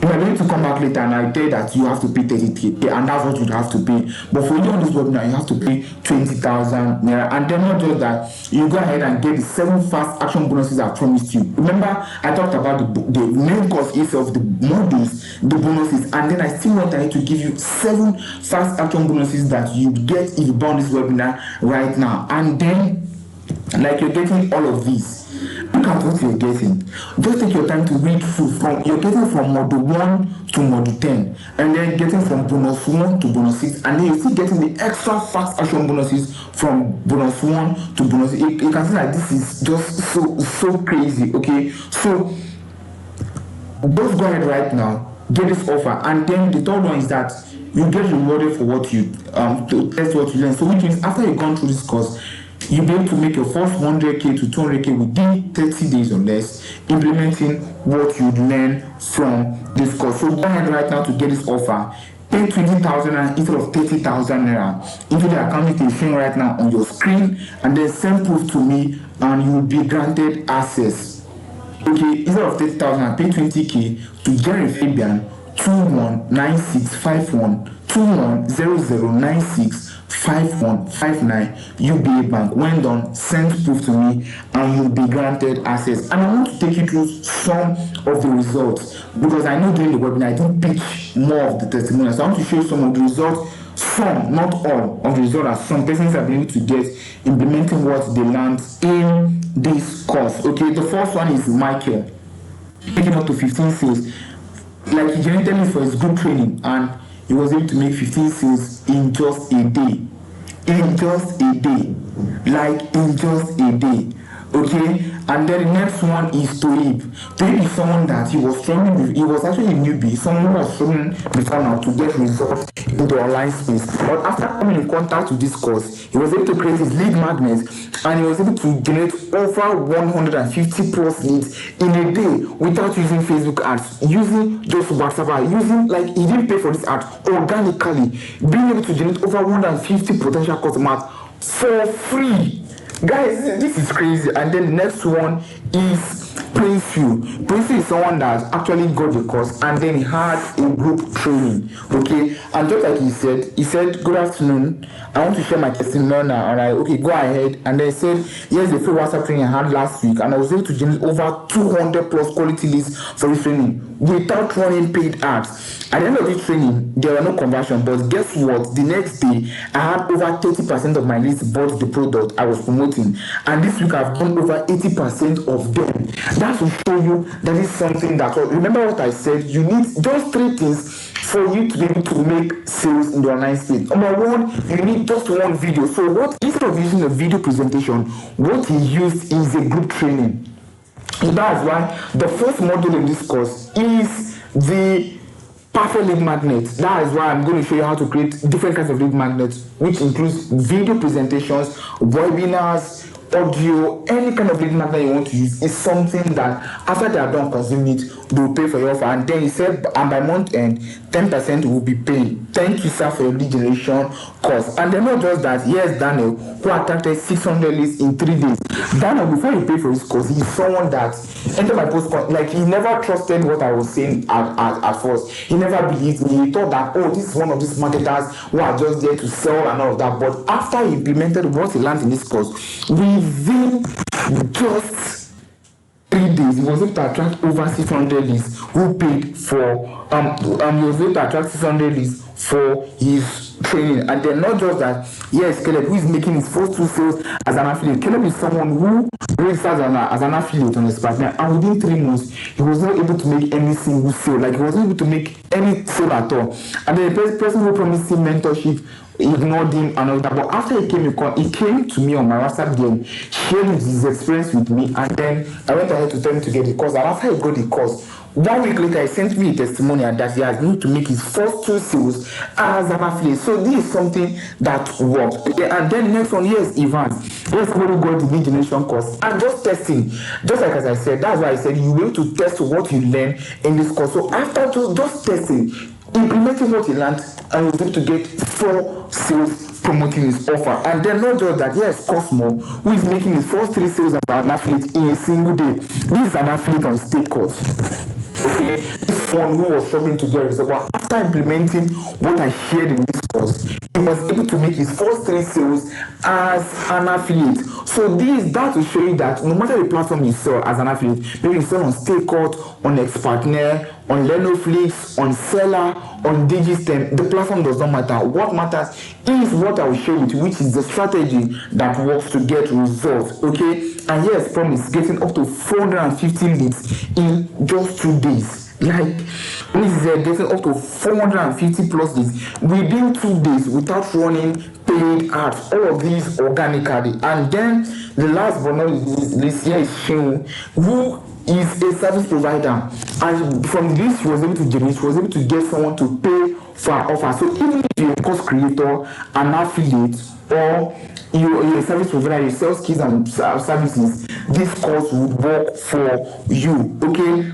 You are going to come back later and I tell you that you have to pay 30k, and that's what you have to pay. But for you on this webinar, you have to pay 20,000 naira. And then not just that, you go ahead and get the 7 fast action bonuses I promised you. Remember, I talked about the main course itself, the modules, the bonuses, and then I still wanted to give you 7 fast action bonuses that you get if you buy on this webinar right now. And then, like, you're getting all of these. Look at what you're getting. Just take your time to read through. You're getting from module 1 to module 10, and then getting from bonus 1 to bonus 6, and then you're still getting the extra fast action bonuses from bonus 1 to bonus 8. You can see that this is just so crazy. Okay, so just go ahead right now, get this offer, and then the third one is that you get rewarded for what you to test what you learn. So which means after you've gone through this course, you'll be able to make your first 100k to 200k within 30 days or less, implementing what you learn from this course. So go ahead right now to get this offer. Pay 20,000 naira instead of 30,000 naira into the account details showing right now on your screen, and then send proof to me, and you will be granted access. Okay, instead of 30,000, pay 20k to Jerry Fabian 219651 2100965159 UBA Bank. When done, send proof to me and you'll be granted access. And I want to take you through some of the results, because I know during the webinar I didn't pitch more of the testimonials. So I want to show you some of the results, some, not all of the results that some persons have been able to get implementing what they learned in this course. Okay, the first one is Michael, taking up to 15 sales. Like, he generated for his group training, and he was able to make 15 sales in just a day. In just a day. Like, in just a day. Okay, and then the next one is Toib. Toib is someone that he was struggling with. He was actually a newbie, someone who was struggling before now to get results in the online space. But after coming in contact with this course, he was able to create his lead magnet, and he was able to generate over 150 plus leads in a day without using Facebook ads, using just WhatsApp ads, using, like, he didn't pay for this ad, organically, being able to generate over 150 potential customers for free. Guys, this is crazy. And then the next one is Prince Yu. Prince Yu is someone that actually got the course, and then he had a group training. Okay, and just like he said, good afternoon, I want to share my testimony now. Alright, okay, go ahead. And then he said, here's the free WhatsApp training I had last week, and I was able to generate over 200 plus quality leads for this training without running paid ads. At the end of this training, there were no conversion, but guess what? The next day, I had over 30% of my leads bought the product I was promoting, and this week I've done over 80% of them. That will show you that is something that, remember what I said, you need just 3 things for you to be able to make sales in the online space. Number 1, you need just 1 video. So what, instead of using a video presentation, what he used is a group training. So that's why the first module in this course is the perfect lead magnet. That is why I'm going to show you how to create different kinds of lead magnets, which includes video presentations, webinars, audio, any kind of lead magnet you want to use. Is something that after they are done consuming it, they will pay for your offer. And then he said, and by month end, 10% will be paid. Thank you, sir, for your lead generation course. And then not just that, yes, Daniel, who attracted 600 leads in 3 days. Daniel, before you pay for his course, he's someone that entered my post, like he never trusted what I was saying at first. He never believed me. He thought that, oh, this is one of these marketers who are just there to sell and all of that. But after he implemented what he learned in this course, within just 3 days, he was able to attract over 600 leads who paid for he was able to attract 600 leads for his training. And then not just that, yes, Caleb, who is making his first 2 sales as an affiliate. Caleb is someone who registered as an affiliate on his partner, and within 3 months he was not able to make any single sale. Like, he wasn't able to make any sale at all. And then the person who promised him mentorship ignored him and all that. But after he came to me on my WhatsApp DM, shared his experience with me, and then I went ahead to tell him to get the course. And after he got the course, 1 week later, he sent me a testimonial that he has need to make his first 2 sales as an affiliate. So this is something that works. Okay, and then next one, yes, Evans. Yes, somebody got the lead generation course. And just testing, just like as I said, that's why I said you will to test what you learn in this course. So after just testing, implementing what he learned, and was able to get 4 sales promoting his offer. And then not just that, yes, Cosmo, who is making his first 3 sales as an affiliate in a single day. This is an affiliate on stake course. Okay, this one who was struggling to get results, but after implementing what I shared in this course, he was able to make his first 3 sales as an affiliate. So that will show you that no matter the platform you sell as an affiliate, maybe you sell on StakeCourt, on Xpartner, on Lenoflix, on Seller, on Digistem, the platform does not matter. What matters is what I will show you, which is the strategy that works to get results. Okay, and yes, promise getting up to 450 leads in just 2 days. Like, this is getting up to 450 plus leads within 2 days without running paid ads. All of these organically. And then the last but not least here is Shehu, who is a service provider, and from this she was able to get someone to pay for her offer. So even if you're a course creator, an affiliate, or you're a service provider, you sell skills and services, this course would work for you. Okay,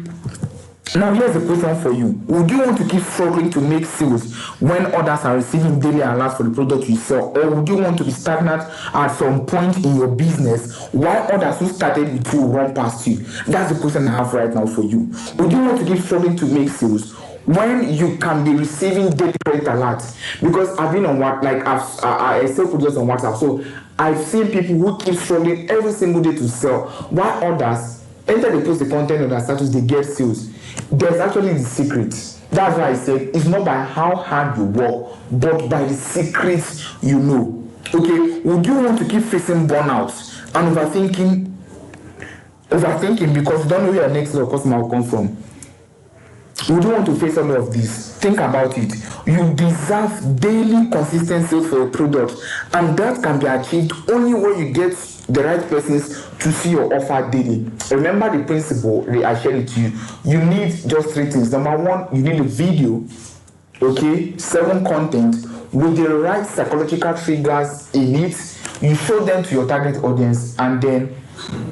now here's a question for you. Would you want to keep struggling to make sales when others are receiving daily alerts for the product you sell? Or would you want to be stagnant at some point in your business while others who started with you run past you? That's the question I have right now for you. Would you want to keep struggling to make sales when you can be receiving daily credit alerts? Because I've been on what, like I sell products on WhatsApp, so I've seen people who keep struggling every single day to sell while others, enter they post the content on their status, they get sales. There's actually the secret. That's why I said it's not by how hard you work, but by the secrets you know. Okay, would you want to keep facing burnouts and overthinking because you don't know where your next level customer will come from? Would you want to face all of this? Think about it. You deserve daily consistent sales for your product, and that can be achieved only when you get the right persons to see your offer daily. Remember the principle I shared it to you. You need just 3 things. Number 1, you need a video. Okay, 7 content with the right psychological triggers in it. You show them to your target audience, and then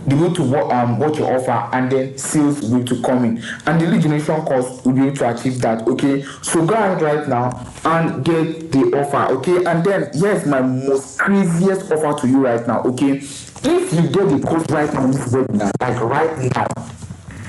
they will to what you offer, and then sales will to come in, and the lead generation course will be able to achieve that. Okay, so go ahead right now and get the offer. Okay, and then here's my most craziest offer to you right now. Okay, if you get the course right now on this webinar, like right now,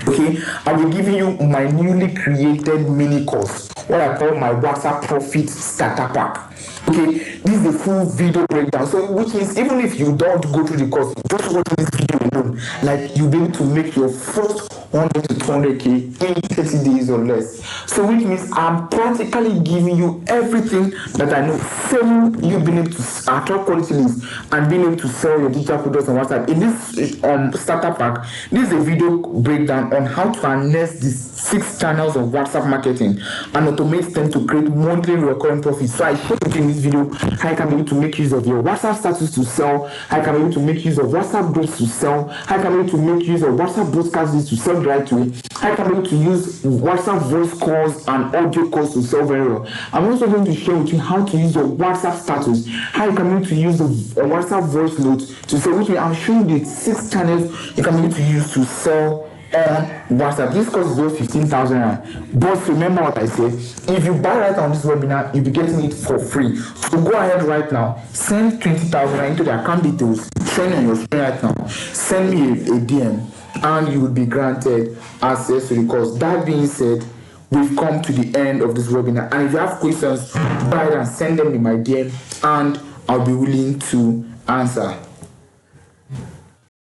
okay, I will give you my newly created mini course, what I call my WhatsApp Profit Starter Pack. Okay, this is a full video breakdown. So, which means even if you don't go through the course, just watch this video alone, like you'll be able to make your first 100 to 200k in 30 days or less. So, which means I'm practically giving you everything that I know, selling you being able to attract quality leads and being able to sell your digital products on WhatsApp. In this starter pack, this is a video breakdown on how to harness this 6 channels of WhatsApp marketing and automates them to create monthly recurring profits. So I showed you in this video how you can be able to make use of your WhatsApp status to sell, how you can be able to make use of WhatsApp groups to sell, how you can be able to make use of WhatsApp broadcasts to sell the right way, how you can be able to use WhatsApp voice calls and audio calls to sell very well. I'm also going to share with you how to use your WhatsApp status, how you can be able to use the WhatsApp voice note to sell, which I'm showing you the 6 channels you can be able to use to sell on WhatsApp. This cost is worth 15,000 rand. But remember what I said, if you buy right on this webinar, you'll be getting it for free. So go ahead right now, send 20,000 rand into the account details showing on your screen right now. Send me a DM and you will be granted access to the course. That being said, we've come to the end of this webinar, and if you have questions, go ahead and send them in my DM and I'll be willing to answer.